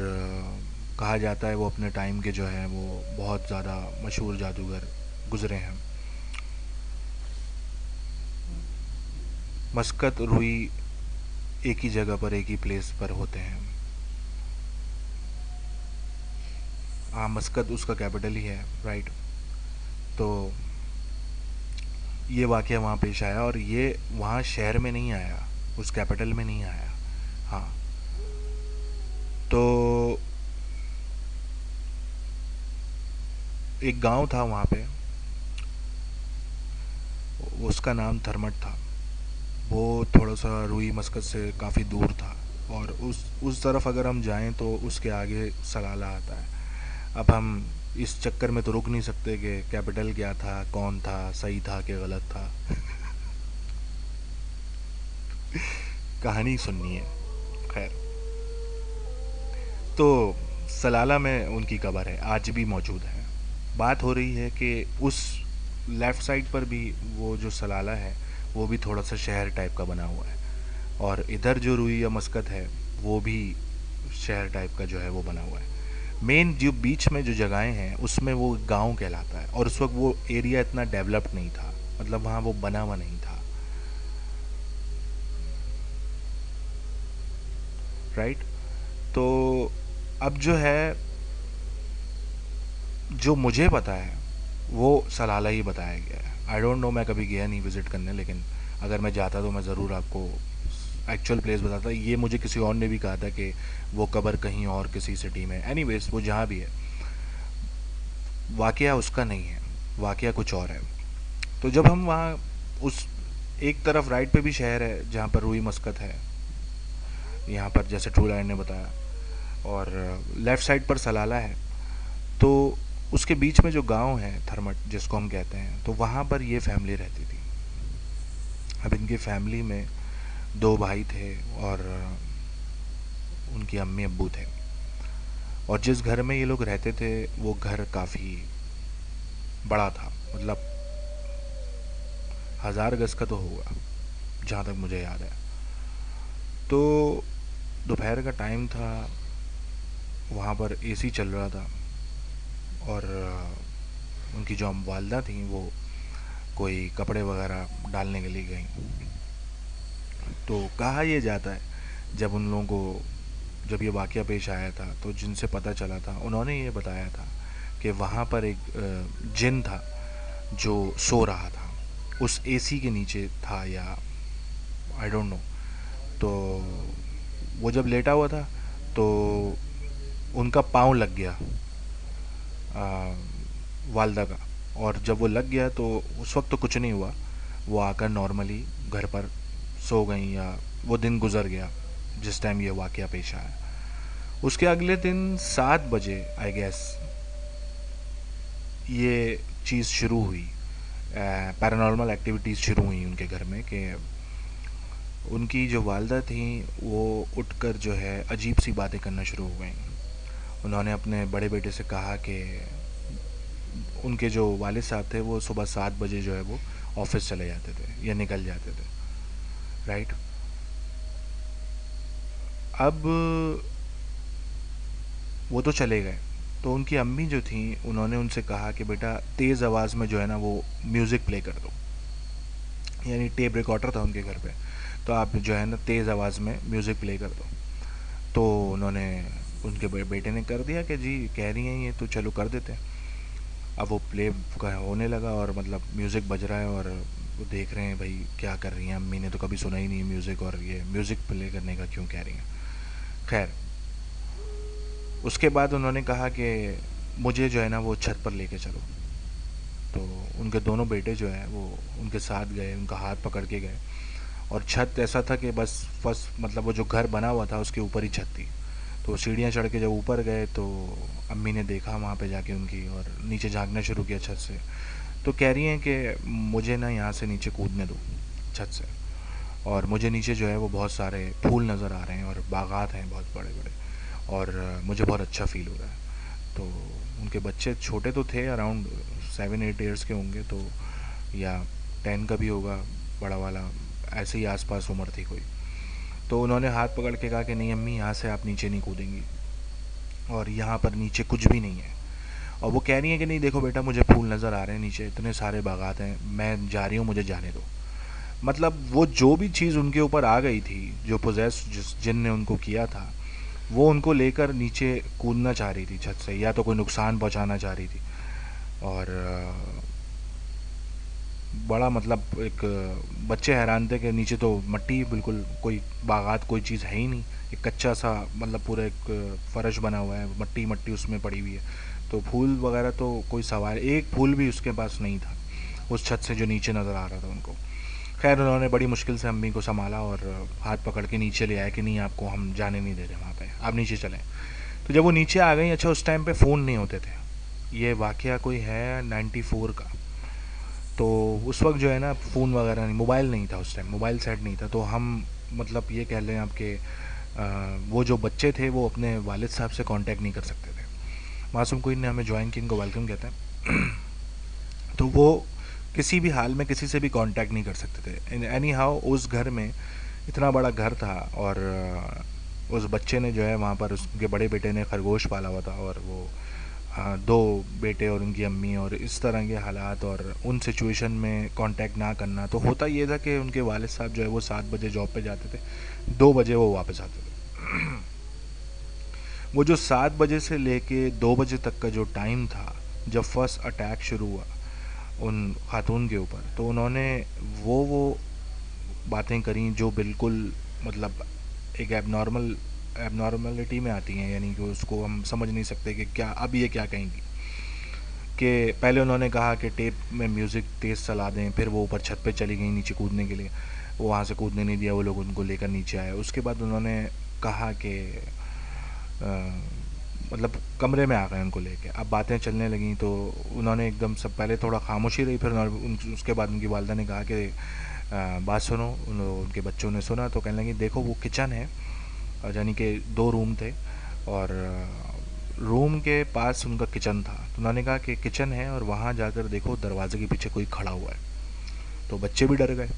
कहा जाता है वो अपने टाइम के जो है वो बहुत ज़्यादा मशहूर जादूगर गुज़रे हैं। मस्कत रुई एक ही जगह पर, एक ही प्लेस पर होते हैं। हाँ, मस्कत उसका कैपिटल ही है, राइट। तो ये वाक़या वहाँ पेश आया, और ये वहाँ शहर में नहीं आया, उस कैपिटल में नहीं आया। हाँ, तो एक गांव था वहाँ पे, उसका नाम थरमट था। वो थोड़ा सा रुई मस्कत से काफ़ी दूर था, और उस तरफ अगर हम जाएं तो उसके आगे सलाला आता है। अब हम इस चक्कर में तो रुक नहीं सकते कि कैपिटल क्या था, कौन था, सही था कि गलत था। कहानी सुननी है। खैर, तो सलाला में उनकी कब्र है, आज भी मौजूद है। बात हो रही है कि उस लेफ़्ट साइड पर भी वो जो सलाला है वो भी थोड़ा सा शहर टाइप का बना हुआ है, और इधर जो रुई या मस्कत है वो भी शहर टाइप का जो है वो बना हुआ है। मेन जो बीच में जो जगहें हैं उसमें वो गांव कहलाता है, और उस वक्त वो एरिया इतना डेवलप्ड नहीं था, मतलब वहाँ वो बना हुआ नहीं था। राइट। तो अब जो है, जो मुझे पता है वो सलाला ही बताया गया है। आई डोंट नो, मैं कभी गया नहीं विज़िट करने, लेकिन अगर मैं जाता तो मैं ज़रूर आपको एक्चुअल प्लेस बताता। ये मुझे किसी और ने भी कहा था कि वो कब्र कहीं और किसी सिटी में, एनीवेज वो जहाँ भी है, वाकया उसका नहीं है, वाकया कुछ और है। तो जब हम वहाँ, उस एक तरफ राइट पे भी शहर है जहाँ पर रूई मस्कत है, यहाँ पर जैसे ट्रू लाइन ने बताया, और लेफ़्ट साइड पर सलाला है। तो उसके बीच में जो गांव है थरमट जिसको हम कहते हैं, तो वहाँ पर ये फैमिली रहती थी। अब इनकी फैमिली में दो भाई थे और उनकी अम्मी अब्बू थे, और जिस घर में ये लोग रहते थे वो घर काफ़ी बड़ा था, मतलब 1000 गज का तो होगा जहाँ तक मुझे याद है। तो दोपहर का टाइम था, वहाँ पर एसी चल रहा था, और उनकी जो वालदा थी वो कोई कपड़े वगैरह डालने के लिए गई। तो कहा यह जाता है, जब उन लोगों को, जब ये वाक़या पेश आया था तो जिनसे पता चला था उन्होंने ये बताया था कि वहाँ पर एक जिन था जो सो रहा था, उस एसी के नीचे था, या आई डोंट नो। तो वो जब लेटा हुआ था तो उनका पाँव लग गया वालदा का, और जब वो लग गया तो उस वक्त तो कुछ नहीं हुआ, वो आकर नॉर्मली घर पर सो गई, या वो दिन गुजर गया जिस टाइम ये वाक़या पेश आया। उसके अगले दिन 7 बजे आई गेस ये चीज़ शुरू हुई, पैरानॉर्मल एक्टिविटीज़ शुरू हुई उनके घर में, कि उनकी जो वालदा थी वो उठकर जो है अजीब सी बातें करना शुरू हो गई। उन्होंने अपने बड़े बेटे से कहा कि उनके जो वालिद साहब थे वो सुबह 7 बजे जो है वो ऑफिस चले जाते थे या निकल जाते थे। राइट। अब वो तो चले गए, तो उनकी अम्मी जो थी उन्होंने उनसे कहा कि बेटा तेज़ आवाज़ में जो है ना वो म्यूज़िक प्ले कर दो, यानी टेप रिकॉर्डर था उनके घर पे, तो आप जो है ना तेज़ आवाज़ में म्यूज़िक प्ले कर दो। तो उन्होंने, उनके बेटे ने कर दिया कि जी कह रही हैं ये तो चलो कर देते हैं। अब वो प्ले का होने लगा, और मतलब म्यूज़िक बज रहा है, और वो देख रहे हैं भाई क्या कर रही हैं, अम्मी ने तो कभी सुना ही नहीं म्यूज़िक, और ये म्यूज़िक प्ले करने का क्यों कह रही हैं। खैर, उसके बाद उन्होंने कहा कि मुझे जो है ना वो छत पर लेके चलो। तो उनके दोनों बेटे जो हैं वो उनके साथ गए, उनका हाथ पकड़ के गए, और छत ऐसा था कि बस फर्स्ट, मतलब वो जो घर बना हुआ था उसके ऊपर ही छत थी। तो सीढ़ियाँ चढ़ के जब ऊपर गए तो अम्मी ने देखा वहाँ पे जाके उनकी, और नीचे झांकना शुरू किया छत से। तो कह रही हैं कि मुझे ना यहाँ से नीचे कूदने दो छत से, और मुझे नीचे जो है वो बहुत सारे फूल नज़र आ रहे हैं और बागात हैं बहुत बड़े बड़े, और मुझे बहुत अच्छा फील हो रहा है। तो उनके बच्चे छोटे तो थे, अराउंड 7-8 ईयर्स के होंगे, तो या 10 का भी होगा बड़ा वाला, ऐसे ही आसपास उम्र थी कोई। तो उन्होंने हाथ पकड़ के कहा कि नहीं अम्मी, यहाँ से आप नीचे नहीं कूदेंगी, और यहाँ पर नीचे कुछ भी नहीं है। और वो कह रही है कि नहीं देखो बेटा, मुझे फूल नज़र आ रहे हैं नीचे, इतने सारे बागात हैं, मैं जा रही हूँ, मुझे जाने दो। मतलब वो जो भी चीज़ उनके ऊपर आ गई थी, जो पोजेस जिस जिन ने उनको किया था, वो उनको लेकर नीचे कूदना चाह रही थी छत से, या तो कोई नुकसान पहुंचाना चाह रही थी। और बड़ा मतलब एक बच्चे हैरान थे कि नीचे तो मट्टी, बिल्कुल कोई बागात कोई चीज़ है ही नहीं, एक कच्चा सा, मतलब पूरा एक फर्श बना हुआ है, मट्टी मट्टी उसमें पड़ी हुई है। तो फूल वगैरह तो कोई सवाल, एक फूल भी उसके पास नहीं था उस छत से जो नीचे नज़र आ रहा था उनको। खैर उन्होंने बड़ी मुश्किल से अम्मी को संभाला और हाथ पकड़ के नीचे ले आया कि नहीं आपको हम जाने नहीं दे रहे वहाँ पे, आप नीचे चलें। तो जब वो नीचे आ गई, अच्छा उस टाइम पे फ़ोन नहीं होते थे, ये वाक़या कोई है 94 का। तो उस वक्त जो है ना फ़ोन वगैरह नहीं, मोबाइल नहीं था उस टाइम, मोबाइल सेट नहीं था। तो हम, मतलब ये कह लें आपके, वो जो बच्चे थे वो अपने वालिद साहब से कांटेक्ट नहीं कर सकते थे। मासूम क्वीन ने हमें ज्वाइन किया, इनको वेलकम कहते हैं। तो वो किसी भी हाल में किसी से भी कांटेक्ट नहीं कर सकते थे। इन एनी हाउ उस घर में इतना बड़ा घर था, और उस बच्चे ने जो है वहाँ पर उसके बड़े बेटे ने खरगोश पाला हुआ था, और वो दो बेटे और उनकी अम्मी, और इस तरह के हालात और उन सिचुएशन में कांटेक्ट ना करना। तो होता ये था कि उनके वालिद साहब जो है वो 7 बजे जॉब पे जाते थे, 2 बजे वो वापस आते थे। वो जो 7 बजे से लेके 2 बजे तक का जो टाइम था, जब फर्स्ट अटैक शुरू हुआ उन खातून के ऊपर, तो उन्होंने वो बातें करी जो बिल्कुल मतलब एक एबनॉर्मलिटी में आती हैं, यानी कि उसको हम समझ नहीं सकते कि क्या अब ये क्या कहेंगी। कि पहले उन्होंने कहा कि टेप में म्यूज़िक तेज़ चला दें, फिर वो ऊपर छत पे चली गई नीचे कूदने के लिए, वो वहाँ से कूदने नहीं दिया, वो लोग उनको लेकर नीचे आए। उसके बाद उन्होंने कहा कि मतलब कमरे में आ गए उनको लेके। अब बातें चलने लगी तो उन्होंने एकदम सब पहले थोड़ा खामोशी रही, फिर उसके बाद उनकी वालदा ने कहा कि बात सुनो। उनके बच्चों ने सुना तो कहने लगी देखो वो किचन है, यानी कि 2 रूम थे, और रूम के पास उनका किचन था। तो उन्होंने कहा कि किचन है और वहाँ जाकर देखो दरवाजे के पीछे कोई खड़ा हुआ है। तो बच्चे भी डर गए।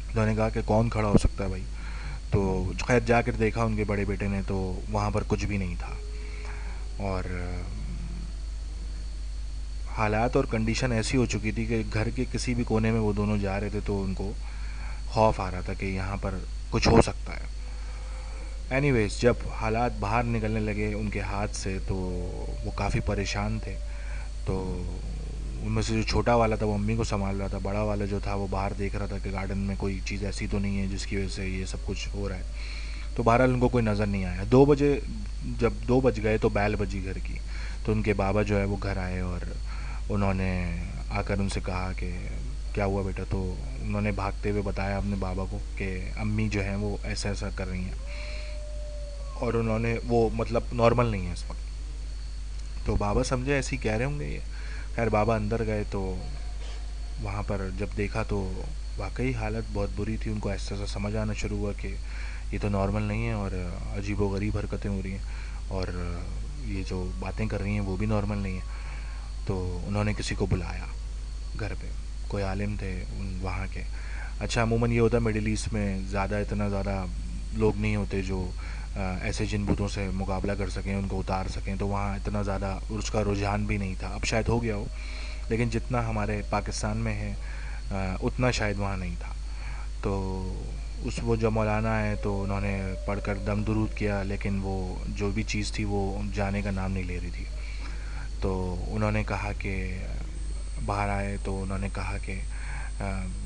उन्होंने कहा कि कौन खड़ा हो सकता है भाई। तो खैर जाकर देखा उनके बड़े बेटे ने, तो वहाँ पर कुछ भी नहीं था। और हालात और कंडीशन ऐसी हो चुकी थी कि घर के किसी भी कोने में वो दोनों जा रहे थे तो उनको खौफ आ रहा था कि यहाँ पर कुछ हो सकता है। एनीवेज, जब हालात बाहर निकलने लगे उनके हाथ से तो वो काफ़ी परेशान थे। तो उनमें से जो छोटा वाला था वो मम्मी को संभाल रहा था, बड़ा वाला जो था वो बाहर देख रहा था कि गार्डन में कोई चीज़ ऐसी तो नहीं है जिसकी वजह से ये सब कुछ हो रहा है। तो बहरहाल उनको कोई नज़र नहीं आया। 2 बजे, जब 2 बज गए तो बैल बजी घर की। तो उनके बाबा जो है वो घर आए और उन्होंने आकर उनसे कहा कि क्या हुआ बेटा। तो उन्होंने भागते हुए बताया अपने बाबा को कि अम्मी जो हैं वो ऐसा ऐसा कर रही हैं, और उन्होंने वो मतलब नॉर्मल नहीं है इस वक्त। तो बाबा समझे ऐसे ही कह रहे होंगे ये। खैर बाबा अंदर गए तो वहाँ पर जब देखा तो वाकई हालत बहुत बुरी थी। उनको ऐसा ऐसा समझ आना शुरू हुआ कि ये तो नॉर्मल नहीं है, और अजीबो गरीब हरकतें हो रही हैं, और ये जो बातें कर रही हैं वो भी नॉर्मल नहीं है। तो उन्होंने किसी को बुलाया घर पे, कोई आलिम थे उन वहाँ के। अच्छा, अमूमन ये होता है मिडिल ईस्ट में ज़्यादा इतना ज़्यादा लोग नहीं होते जो ऐसे जिन भूतों से मुकाबला कर सकें, उनको उतार सकें। तो वहाँ इतना ज़्यादा उसका रुझान भी नहीं था। अब शायद हो गया हो, लेकिन जितना हमारे पाकिस्तान में है उतना शायद वहाँ नहीं था। तो उस वो जो मौलाना है तो उन्होंने पढ़कर दम दुरूद किया, लेकिन वो जो भी चीज़ थी वो जाने का नाम नहीं ले रही थी। तो उन्होंने कहा कि बाहर आए तो उन्होंने कहा कि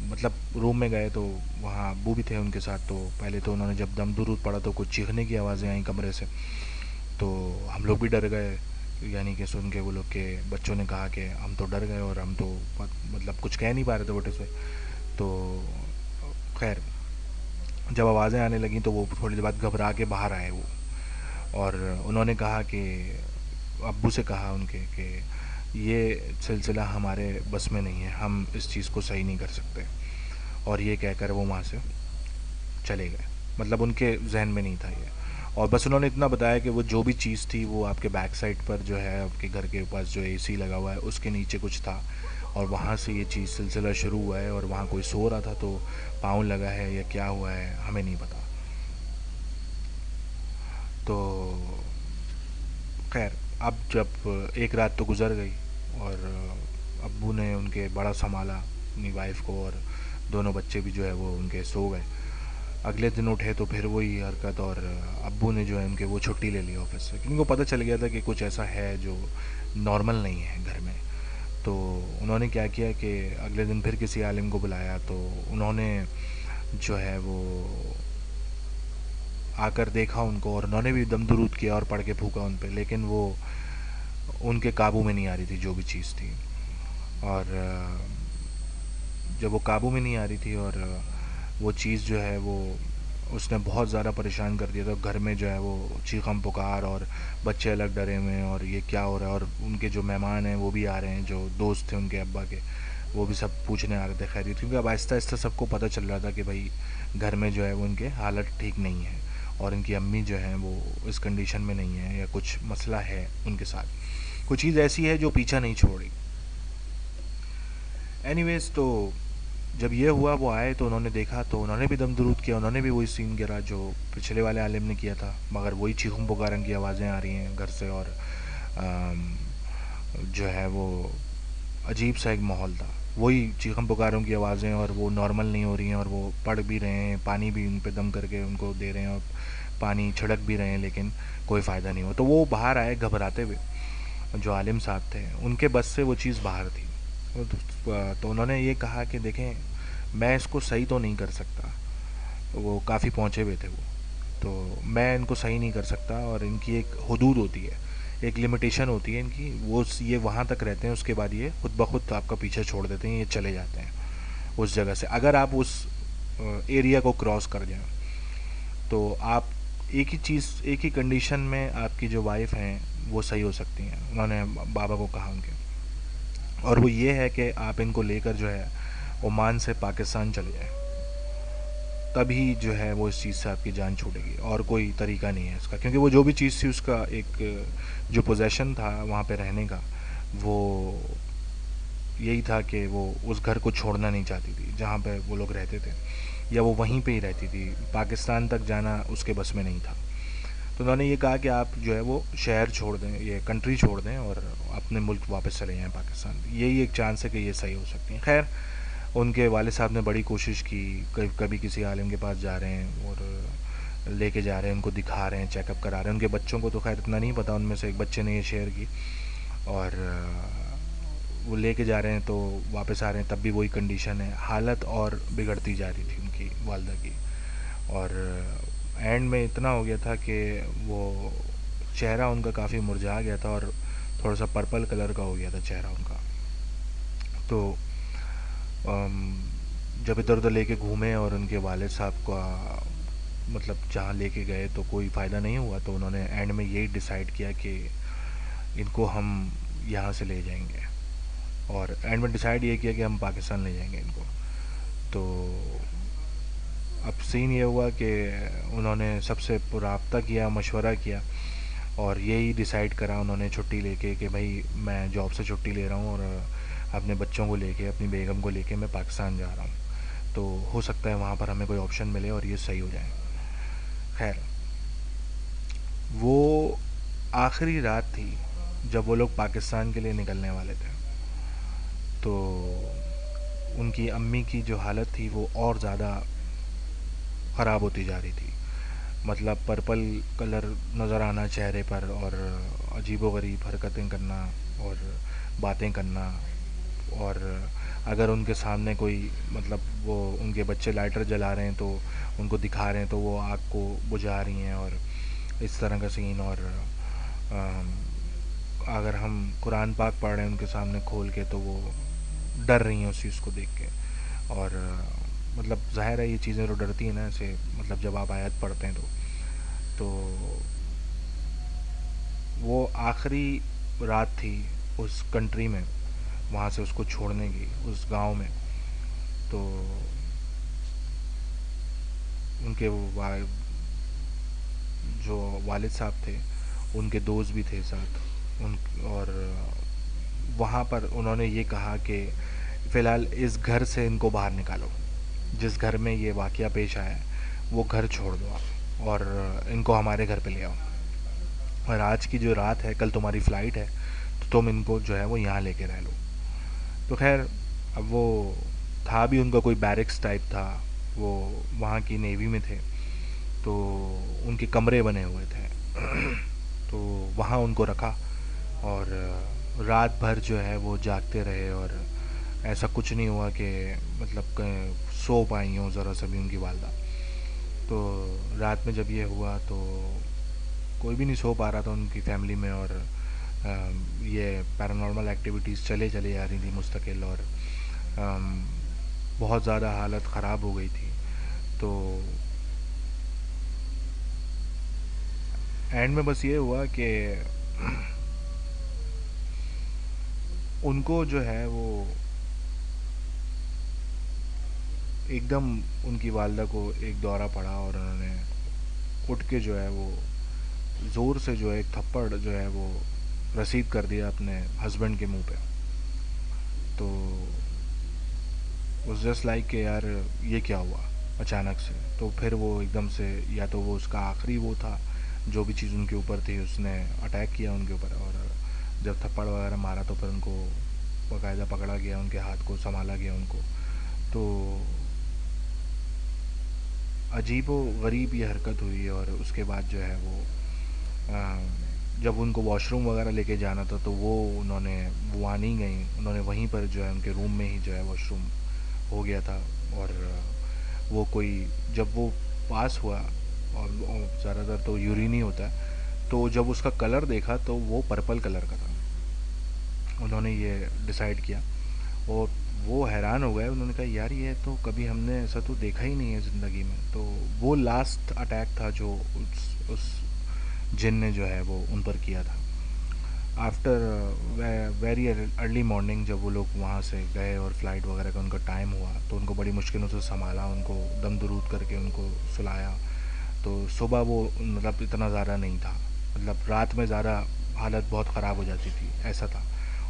मतलब रूम में गए तो वहाँ अब्बू भी थे उनके साथ। तो पहले तो उन्होंने जब दम दुरूद पढ़ा तो कुछ चीखने की आवाज़ें आई कमरे से। तो हम लोग भी डर गए, यानी कि सुन के वो लोग के बच्चों ने कहा कि हम तो डर गए, और हम तो मतलब कुछ कह नहीं पा रहे थे बटे से। तो खैर जब आवाज़ें आने लगी तो वो थोड़ी देर बाद घबरा के बाहर आए वो, और उन्होंने कहा कि अब्बू से कहा उनके कि ये सिलसिला हमारे बस में नहीं है, हम इस चीज़ को सही नहीं कर सकते। और ये कहकर वो वहाँ से चले गए। मतलब उनके जहन में नहीं था ये। और बस उन्होंने इतना बताया कि वो जो भी चीज़ थी वो आपके बैक साइड पर जो है आपके घर के पास जो एसी लगा हुआ है उसके नीचे कुछ था, और वहाँ से ये चीज़ सिलसिला शुरू हुआ है, और वहाँ कोई सो रहा था तो पाँव लगा है या क्या हुआ है हमें नहीं पता। तो खैर अब जब एक रात तो गुजर गई, और अब्बू ने उनके बड़ा संभाला अपनी वाइफ को, और दोनों बच्चे भी जो है वो उनके सो गए। अगले दिन उठे तो फिर वही हरकत, और अब्बू ने जो है उनके वो छुट्टी ले ली ऑफिस से, क्योंकि उनको पता चल गया था कि कुछ ऐसा है जो नॉर्मल नहीं है घर में। तो उन्होंने क्या किया कि अगले दिन फिर किसी आलिम को बुलाया। तो उन्होंने जो है वो आकर देखा उनको, और उन्होंने भी दम दुरूद किया और पढ़ के फूका उन पे, लेकिन वो उनके काबू में नहीं आ रही थी जो भी चीज़ थी। और जब वो काबू में नहीं आ रही थी, और वो चीज़ जो है वो उसने बहुत ज़्यादा परेशान कर दिया था घर में। जो है वो चीखम पुकार, और बच्चे अलग डरे हुए हैं और ये क्या हो रहा है। और उनके जो मेहमान हैं वो भी आ रहे हैं, जो दोस्त थे उनके अब्बा के, वो भी सब पूछने आ रहे थे खैरियत, क्योंकि अब आहिस्ता आहिस्ता सबको पता चल रहा था कि भाई घर में जो है वो उनके हालत ठीक नहीं है, और इनकी अम्मी जो हैं वो इस कंडीशन में नहीं है, या कुछ मसला है उनके साथ। कोई चीज़ ऐसी है जो पीछा नहीं छोड़ी। एनीवेज, तो जब ये हुआ, वो आए तो उन्होंने देखा, तो उन्होंने भी दम दरूद किया, उन्होंने भी वही सीन गिरा जो पिछले वाले आलिम ने किया था, मगर वही चीखों पुकारन की आवाज़ें आ रही हैं घर से, और जो है वो अजीब सा एक माहौल था। वही चीखम पुकारों की आवाज़ें, और वो नॉर्मल नहीं हो रही हैं, और वो पढ़ भी रहे हैं, पानी भी उन पे दम करके उनको दे रहे हैं, और पानी छिड़क भी रहे हैं, लेकिन कोई फ़ायदा नहीं हुआ। तो वो बाहर आए घबराते हुए, जो आलिम साहब थे उनके बस से वो चीज़ बाहर थी। तो उन्होंने ये कहा कि देखें, मैं इसको सही तो नहीं कर सकता, वो काफ़ी पहुँचे हुए थे वो, तो मैं इनको सही नहीं कर सकता, और इनकी एक हदूद होती है, एक लिमिटेशन होती है इनकी, वो ये वहाँ तक रहते हैं, उसके बाद ये खुद ब खुद आपका पीछे छोड़ देते हैं, ये चले जाते हैं उस जगह से। अगर आप उस एरिया को क्रॉस कर जाएं, तो आप एक ही चीज़, एक ही कंडीशन में आपकी जो वाइफ हैं वो सही हो सकती हैं, उन्होंने बाबा को कहा उनके, और वो ये है कि आप इनको लेकर जो है ओमान से पाकिस्तान चले जाएं, तभी जो है वो इस चीज़ से आपकी जान छूटेगी, और कोई तरीका नहीं है इसका, क्योंकि वो जो भी चीज़ थी, उसका एक जो पोजेशन था वहाँ पे रहने का, वो यही था कि वो उस घर को छोड़ना नहीं चाहती थी जहाँ पे वो लोग रहते थे, या वो वहीं पे ही रहती थी, पाकिस्तान तक जाना उसके बस में नहीं था। तो उन्होंने ये कहा कि आप जो है वो शहर छोड़ दें, ये कंट्री छोड़ दें, और अपने मुल्क वापस चले जाएँ पाकिस्तान। यही एक चांस है कि ये सही हो सकती हैं। खैर, उनके वाले साहब ने बड़ी कोशिश की, कभी किसी आलिम के पास जा रहे हैं और लेके जा रहे हैं, उनको दिखा रहे हैं, चेकअप करा रहे हैं। उनके बच्चों को तो खैर इतना नहीं पता, उनमें से एक बच्चे ने ये शेयर की, और वो लेके जा रहे हैं, तो वापस आ रहे हैं, तब भी वही कंडीशन है, हालत और बिगड़ती जा रही थी उनकी वालदा की, और एंड में इतना हो गया था कि वो चेहरा उनका काफ़ी मुरझा गया था, और थोड़ा सा पर्पल कलर का हो गया था चेहरा उनका। तो जब इधर उधर लेके घूमे, और उनके वालिद साहब का मतलब जहाँ लेके गए तो कोई फ़ायदा नहीं हुआ, तो उन्होंने एंड में यही डिसाइड किया कि इनको हम यहाँ से ले जाएंगे, और एंड में डिसाइड ये किया कि हम पाकिस्तान ले जाएंगे इनको। तो अब सीन ये हुआ कि उन्होंने सबसे राब्ता किया, मशवरा किया, और यही डिसाइड करा उन्होंने छुट्टी लेके कि भाई मैं जॉब से छुट्टी ले रहा हूँ, और अपने बच्चों को लेके, अपनी बेगम को लेके मैं पाकिस्तान जा रहा हूँ, तो हो सकता है वहाँ पर हमें कोई ऑप्शन मिले और ये सही हो जाए। खैर, वो आखिरी रात थी जब वो लोग पाकिस्तान के लिए निकलने वाले थे, तो उनकी अम्मी की जो हालत थी वो और ज़्यादा ख़राब होती जा रही थी। मतलब पर्पल कलर नज़र आना चेहरे पर, और अजीबोगरीब हरकतें करना और बातें करना, और अगर उनके सामने कोई, मतलब वो उनके बच्चे लाइटर जला रहे हैं तो उनको दिखा रहे हैं, तो वो आग को बुझा रही हैं, और इस तरह का सीन। और अम, अगर हम कुरान पाक पढ़ रहे हैं उनके सामने खोल के, तो वो डर रही हैं उस चीज़ को देख के। और मतलब ज़ाहिर है ये चीज़ें तो डरती हैं ना ऐसे, मतलब जब आप आयत पढ़ते हैं तो वो आखिरी रात थी उस कंट्री में, वहाँ से उसको छोड़ने की, उस गांव में। तो उनके जो वालिद साहब थे, उनके दोस्त भी थे साथ उन, और वहाँ पर उन्होंने ये कहा कि फ़िलहाल इस घर से इनको बाहर निकालो, जिस घर में ये वाक़या पेश आया है वो घर छोड़ दो आप, और इनको हमारे घर पे ले आओ, और आज की जो रात है, कल तुम्हारी फ़्लाइट है, तो तुम इनको जो है वो यहाँ लेके रह लो। तो खैर, अब वो था भी उनका कोई बैरिक्स टाइप था, वो वहाँ की नेवी में थे, तो उनके कमरे बने हुए थे। तो वहाँ उनको रखा, और रात भर जो है वो जागते रहे, और ऐसा कुछ नहीं हुआ कि मतलब सो पाई हों ज़रा सा भी उनकी वालदा। तो रात में जब ये हुआ, तो कोई भी नहीं सो पा रहा था उनकी फैमिली में, और ये पैरानॉर्मल एक्टिविटीज़ चले आ रही थी मुस्तकिल, और बहुत ज़्यादा हालत ख़राब हो गई थी। तो एंड में बस ये हुआ कि उनको जो है वो एकदम, उनकी वालदा को एक दौरा पड़ा, और उन्होंने उठ के जो है वो ज़ोर से जो है एक थप्पड़ जो है वो रसीद कर दिया अपने हस्बैंड के मुंह पे। तो उस जस्ट लाइक कि यार ये क्या हुआ अचानक से। तो फिर वो एकदम से, या तो वो उसका आखिरी वो था जो भी चीज़ उनके ऊपर थी, उसने अटैक किया उनके ऊपर, और जब थप्पड़ वगैरह मारा तो फिर उनको बाकायदा पकड़ा गया, उनके हाथ को संभाला गया उनको। तो अजीब व गरीब ये हरकत हुई। और उसके बाद जो है वो जब उनको वॉशरूम वगैरह लेके जाना था तो वो उन्होंने वहाँ नहीं गई, उन्होंने वहीं पर जो है उनके रूम में ही जो है वॉशरूम हो गया था। और वो कोई जब वो पास हुआ, और ज़्यादातर तो यूरिन ही होता है, तो जब उसका कलर देखा तो वो पर्पल कलर का था। उन्होंने ये डिसाइड किया और वो हैरान हो गए। उन्होंने कहा यार ये तो कभी हमने ऐसा तो देखा ही नहीं है ज़िंदगी में। तो वो लास्ट अटैक था जो उस जिन ने जो है वो उन पर किया था। आफ्टर वेरी अर्ली मॉर्निंग जब वो लोग वहाँ से गए और फ्लाइट वगैरह का उनका टाइम हुआ तो उनको बड़ी मुश्किलों से संभाला, उनको दम दुरूद करके उनको सुलाया। तो सुबह वो मतलब इतना ज़्यादा नहीं था, मतलब रात में ज़्यादा हालत बहुत ख़राब हो जाती थी ऐसा था,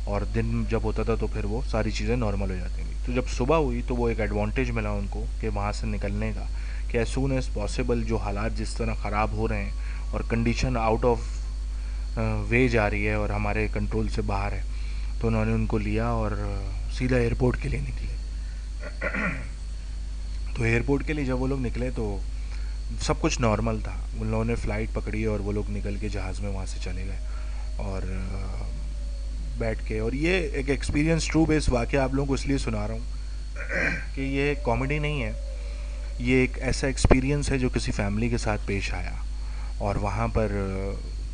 और दिन जब होता था तो फिर वो सारी चीज़ें नॉर्मल हो जाती थी। तो जब सुबह हुई तो वो एक एडवांटेज मिला उनको कि वहाँ से निकलने का, कि एज सून एज़ पॉसिबल जो हालात जिस तरह ख़राब हो रहे हैं और कंडीशन आउट ऑफ वे जा रही है और हमारे कंट्रोल से बाहर है, तो उन्होंने उनको लिया और सीधा एयरपोर्ट के लिए निकले। तो एयरपोर्ट के लिए जब वो लोग निकले तो सब कुछ नॉर्मल था। उन लोगों ने फ़्लाइट पकड़ी और वो लोग निकल के जहाज़ में वहाँ से चले गए और बैठ के। और ये एक एक्सपीरियंस ट्रू बेस वाक़या आप लोगों को इसलिए सुना रहा हूँ कि ये कॉमेडी नहीं है, ये एक ऐसा एक्सपीरियंस है जो किसी फैमिली के साथ पेश आया। और वहाँ पर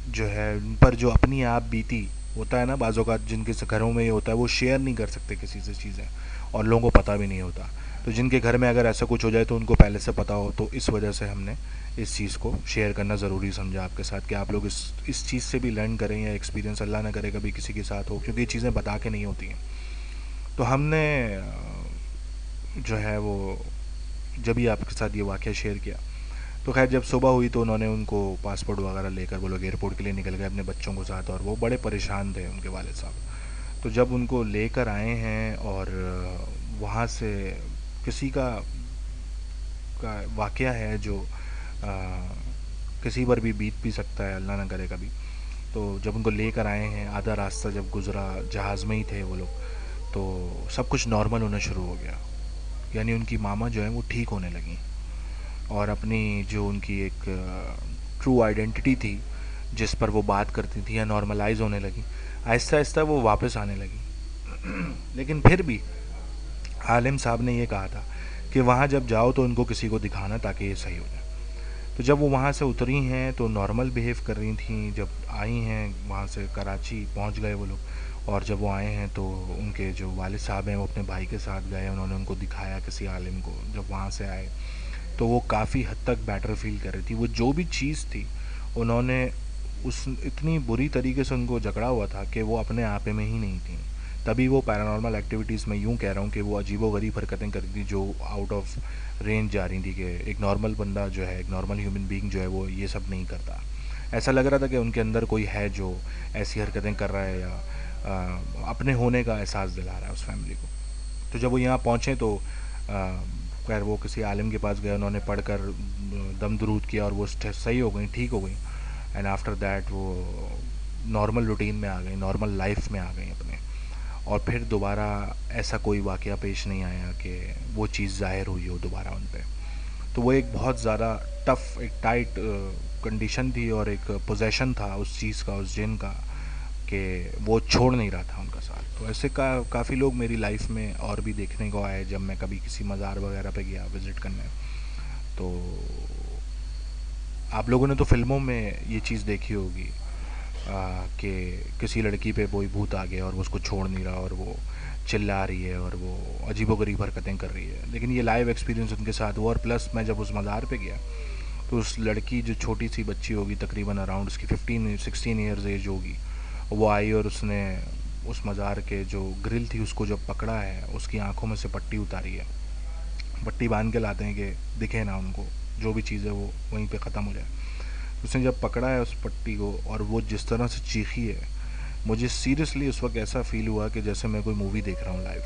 जो है उन पर जो अपनी आप बीती होता है ना, बाज़ों का जिनके घरों में ये होता है वो शेयर नहीं कर सकते किसी से चीज़ें, और लोगों को पता भी नहीं होता। तो जिनके घर में अगर ऐसा कुछ हो जाए तो उनको पहले से पता हो, तो इस वजह से हमने इस चीज़ को शेयर करना ज़रूरी समझा आपके साथ, कि आप लोग इस चीज़ से भी लर्न करें, या एक्सपीरियंस अल्लाह ना करे कभी किसी के साथ हो, क्योंकि ये चीज़ें बता के नहीं होती हैं। तो हमने जो है वो जब ही आपके साथ ये वाक़या शेयर किया, तो खैर जब सुबह हुई तो उन्होंने उनको पासपोर्ट वगैरह लेकर वो लोग एयरपोर्ट के लिए निकल गए अपने बच्चों के साथ, और वो बड़े परेशान थे उनके वालिद साहब। तो जब उनको लेकर आए हैं और वहाँ से किसी का वाक़या है जो किसी पर भी बीत भी सकता है, अल्लाह ना करे कभी। तो जब उनको लेकर आए हैं, आधा रास्ता जब गुज़रा, जहाज़ में ही थे वो लोग, तो सब कुछ नॉर्मल होना शुरू हो गया। यानी उनकी मामा जो है वो ठीक होने लगी, और अपनी जो उनकी एक ट्रू आइडेंटिटी थी जिस पर वो बात करती थी, या नॉर्मलाइज होने लगी, आहिस्ता आहिस्ता वो वापस आने लगी। लेकिन फिर भी आलिम साहब ने ये कहा था कि वहाँ जब जाओ तो उनको किसी को दिखाना ताकि ये सही हो जाए। तो जब वो वहाँ से उतरी हैं तो नॉर्मल बिहेव कर रही थी। जब आई हैं वहाँ से कराची पहुँच गए वो लोग, और जब वो आए हैं तो उनके जो वालिद साहब हैं वो अपने भाई के साथ गए, उन्होंने उनको दिखाया किसी आलिम को। जब वहाँ से आए तो वो काफ़ी हद तक बेटर फील कर रही थी। वो जो भी चीज़ थी उन्होंने उस इतनी बुरी तरीके से उनको जकड़ा हुआ था कि वो अपने आप में ही नहीं थी। तभी वो पैरानॉर्मल एक्टिविटीज़ में यूँ कह रहा हूँ कि वो अजीबोगरीब हरकतें कर रही थी जो आउट ऑफ रेंज जा रही थी, कि एक नॉर्मल बंदा जो है, एक नॉर्मल ह्यूमन बीइंग जो है वो ये सब नहीं करता। ऐसा लग रहा था कि उनके अंदर कोई है जो ऐसी हरकतें कर रहा है, या अपने होने का एहसास दिला रहा है उस फैमिली को। तो जब वो यहाँ पहुँचे तो खैर वो किसी आलिम के पास गए, उन्होंने पढ़कर दम दुरूद किया और वो सही हो गई, ठीक हो गई। एंड आफ्टर दैट वो नॉर्मल रूटीन में आ गई, नॉर्मल लाइफ में आ गई अपने। और फिर दोबारा ऐसा कोई वाक़या पेश नहीं आया कि वो चीज़ ज़ाहिर हुई हो दोबारा उन पे। तो वो एक बहुत ज़्यादा टफ़, एक टाइट कंडीशन थी और एक पोजेशन था उस चीज़ का, उस जिन का, कि वो छोड़ नहीं रहा था उनका साथ। तो ऐसे काफ़ी लोग मेरी लाइफ में और भी देखने को आए जब मैं कभी किसी मज़ार वगैरह पे गया विज़िट करने। तो आप लोगों ने तो फ़िल्मों में ये चीज़ देखी होगी कि किसी लड़की पे कोई भूत आ गया और वो उसको छोड़ नहीं रहा और वो चिल्ला रही है और वो अजीबोगरीब हरकतें कर रही है। लेकिन ये लाइव एक्सपीरियंस उनके साथ हुआ। और प्लस मैं जब उस मज़ार पे गया तो उस लड़की, जो छोटी सी बच्ची होगी तकरीबन अराउंड उसकी 15-16 ईयर्स एज होगी, वो आई और उसने उस मज़ार के जो ग्रिल थी उसको जब पकड़ा है, उसकी आंखों में से पट्टी उतारी है। पट्टी बांध के लाते हैं कि दिखे ना उनको, जो भी चीज़ है वो वहीं पे ख़त्म हो जाए। उसने जब पकड़ा है उस पट्टी को और वो जिस तरह से चीखी है मुझे सीरियसली उस वक्त ऐसा फील हुआ कि जैसे मैं कोई मूवी देख रहा हूँ लाइव।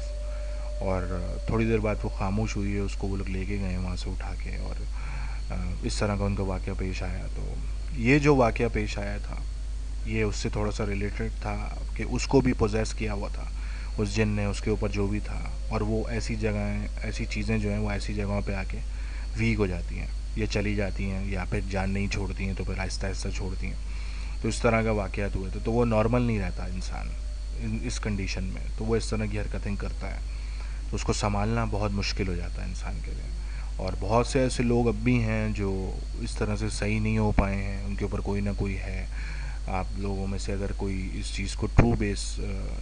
और थोड़ी देर बाद वो खामोश हुई है, उसको वो लोग लेके गए वहाँ से उठा के, और इस तरह का उनका वाक़या पेश आया। तो ये जो वाक़या पेश आया था ये उससे थोड़ा सा रिलेटेड था कि उसको भी पोजेस किया हुआ था उस जिन ने, उसके ऊपर जो भी था, और वो ऐसी जगहें, ऐसी चीज़ें जो हैं वो ऐसी जगहों पे आके वीक हो जाती हैं, या चली जाती हैं, या फिर जान नहीं छोड़ती हैं तो फिर आहिस्ता आहिस्ता छोड़ती हैं। तो इस तरह का वाक़यात हुए थे। तो वो नॉर्मल नहीं रहता इंसान इस कंडीशन में, तो वो इस तरह की हरकतें करता है। तो उसको संभालना बहुत मुश्किल हो जाता है इंसान के लिए। और बहुत से ऐसे लोग अब भी हैं जो इस तरह से सही नहीं हो पाए हैं, उनके ऊपर कोई ना कोई है। आप लोगों में से अगर कोई इस चीज़ को ट्रू बेस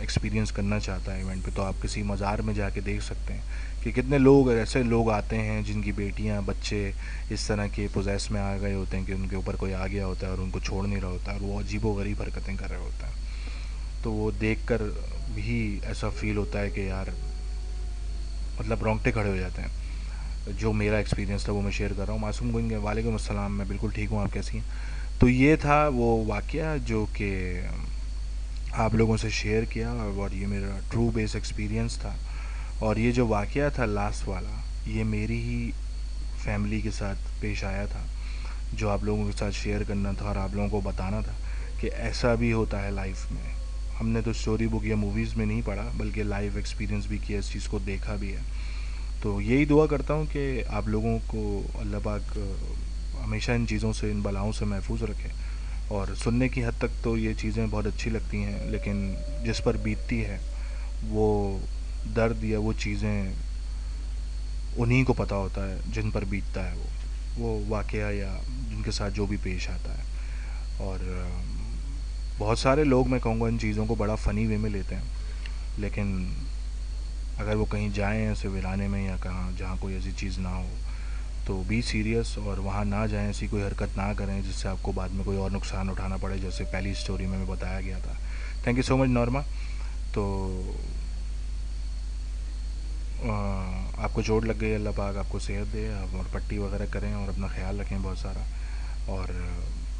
एक्सपीरियंस करना चाहता है इवेंट पे, तो आप किसी मज़ार में जाके देख सकते हैं कि कितने लोग, ऐसे लोग आते हैं जिनकी बेटियां, बच्चे इस तरह के पोजेस में आ गए होते हैं कि उनके ऊपर कोई आ गया होता है और उनको छोड़ नहीं रहा होता है, और वो अजीबोगरीब हरकतें कर रहे होते हैं। तो वो देख कर भी ऐसा फील होता है कि यार, मतलब रोंगटे खड़े हो जाते हैं। जो मेरा एक्सपीरियंस था वो मैं शेयर कर रहा हूँ। मासूम गुंज, वालेकुम अस्सलाम, मैं बिल्कुल ठीक हूँ, आप कैसी हैं? तो ये था वो वाक़या जो कि आप लोगों से शेयर किया, और ये मेरा ट्रू बेस एक्सपीरियंस था। और ये जो वाक़या था लास्ट वाला, ये मेरी ही फैमिली के साथ पेश आया था, जो आप लोगों के साथ शेयर करना था और आप लोगों को बताना था कि ऐसा भी होता है लाइफ में। हमने तो स्टोरी बुक या मूवीज़ में नहीं पढ़ा, बल्कि लाइव एक्सपीरियंस भी किया, इस चीज़ को देखा भी है। तो यही दुआ करता हूँ कि आप लोगों को अल्लाह पाक हमेशा इन चीज़ों से, इन बलाओं से महफूज रखे। और सुनने की हद तक तो ये चीज़ें बहुत अच्छी लगती हैं, लेकिन जिस पर बीतती है वो दर्द या वो चीज़ें उन्हीं को पता होता है जिन पर बीतता है वो वाक़या, या जिनके साथ जो भी पेश आता है। और बहुत सारे लोग, मैं कहूँगा, इन चीज़ों को बड़ा फ़नी वे में लेते हैं, लेकिन अगर वो कहीं जाएँ ऐसे वीराने में या कहाँ जहाँ कोई ऐसी चीज़ ना हो, तो बी सीरियस और वहाँ ना जाएं, ऐसी कोई हरकत ना करें जिससे आपको बाद में कोई और नुकसान उठाना पड़े, जैसे पहली स्टोरी में बताया गया था। Thank you so much Norma. तो आपको चोट लग गई, अल्लाह पाक आपको सेहत दे, आप और पट्टी वगैरह करें और अपना ख्याल रखें बहुत सारा। और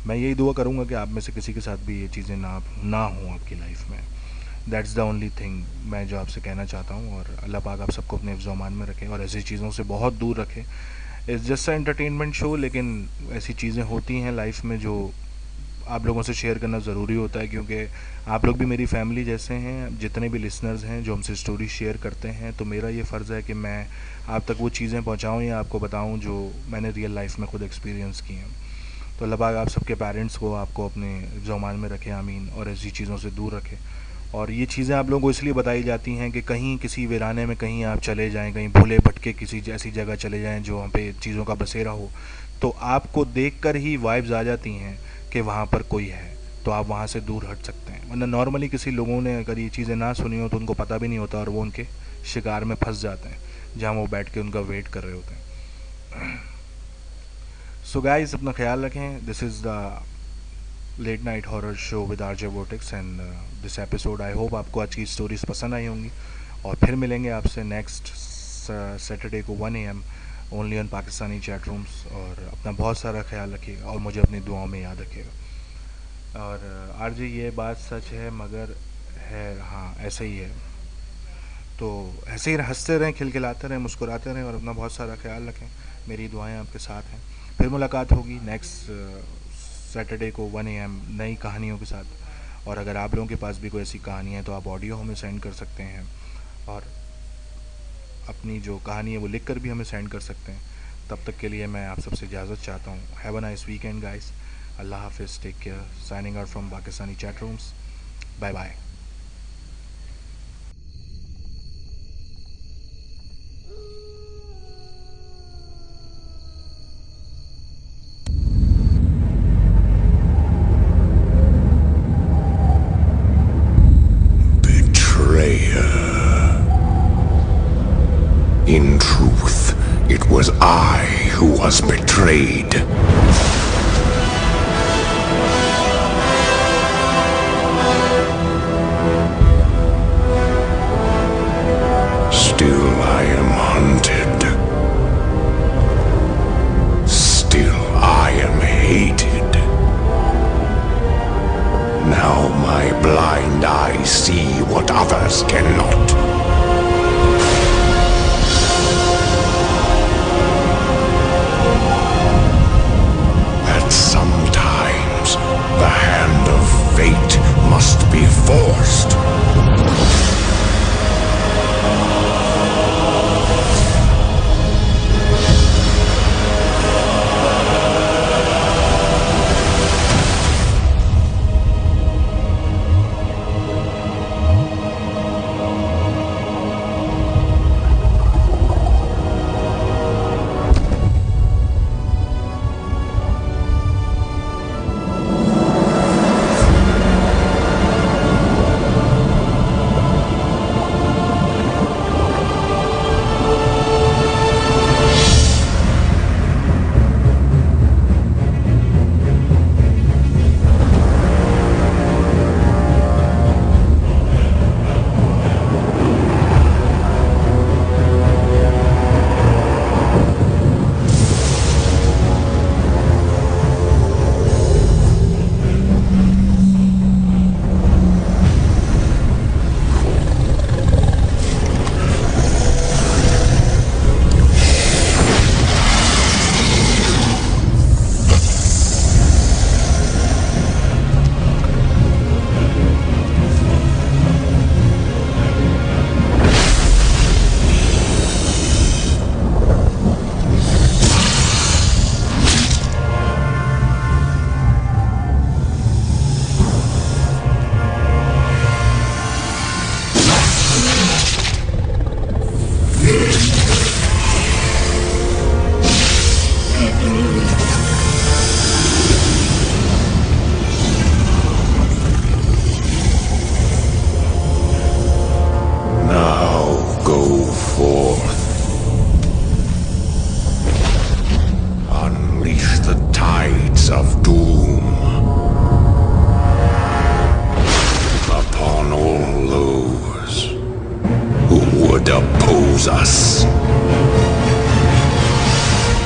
मैं यही दुआ करूँगा कि आप में से किसी के साथ भी ये चीज़ें ना हों आपकी लाइफ में। दैट्स द ओनली थिंग मैं जो आपसे कहना चाहता हूँ। और अल्लाह पाक आप सबको अपने हिफ्ज़ अमान में रखें और ऐसी चीज़ों से बहुत दूर रखें। It's just a entertainment show, लेकिन ऐसी चीज़ें होती हैं लाइफ में जो आप लोगों से शेयर करना ज़रूरी होता है, क्योंकि आप लोग भी मेरी फैमिली जैसे हैं। जितने भी लिसनर्स हैं जो हमसे स्टोरी शेयर करते हैं, तो मेरा ये फ़र्ज़ है कि मैं आप तक वो चीज़ें पहुंचाऊं या आपको बताऊं जो मैंने रियल लाइफ में ख़ुद एक्सपीरियंस की हैं। तो अल्लाह पाक आप सबके पेरेंट्स को, आपको अपने ज़मान में रखे, आमीन, और ऐसी चीज़ों से दूर रखे। और ये चीज़ें आप लोगों को इसलिए बताई जाती हैं कि कहीं किसी वीराने में कहीं आप चले जाएं, कहीं भूले भटके किसी ऐसी जगह चले जाएं जो वहाँ पे चीज़ों का बसेरा हो, तो आपको देखकर ही वाइब्स आ जाती हैं कि वहाँ पर कोई है, तो आप वहाँ से दूर हट सकते हैं। वरना नॉर्मली किसी लोगों ने अगर ये चीज़ें ना सुनी हो तो उनको पता भी नहीं होता, और वो उनके शिकार में फंस जाते हैं जहाँ वो बैठ के उनका वेट कर रहे होते हैं। सो गाइस, अपना ख्याल रखें। This is the late night horror show with RJ Vortex and this episode. I hope आपको आज की स्टोरीज पसंद आई होंगी, और फिर मिलेंगे आपसे नेक्स्ट सैटरडे को 1 AM only on Pakistani chat rooms. और अपना बहुत सारा ख्याल रखिएगा और मुझे अपनी दुआओं में याद रखिएगा। और आरजे, ये बात सच है मगर है, हाँ ऐसे ही है। तो ऐसे ही हंसते रहें, खिलखिलाते रहें, मुस्कुराते रहें, और अपना बहुत सारा ख्याल रखें। मेरी दुआएं आपके साथ हैं। फिर मुलाकात होगी नेक्स्ट सैटरडे को 1 AM नई कहानियों के साथ। और अगर आप लोगों के पास भी कोई ऐसी कहानी है तो आप ऑडियो हमें सेंड कर सकते हैं, और अपनी जो कहानी है वो लिख कर भी हमें सेंड कर सकते हैं। तब तक के लिए मैं आप सबसे इजाज़त चाहता हूँ। Have a nice weekend guys. अल्लाह हाफिज़, take care, signing out from Pakistani chat rooms. Bye bye. In truth, it was I who was betrayed. Still I am hunted. Still I am hated. Now my blind I see what others cannot. That sometimes the hand of fate must be forced. Unleash the tides of doom upon all those who would oppose us.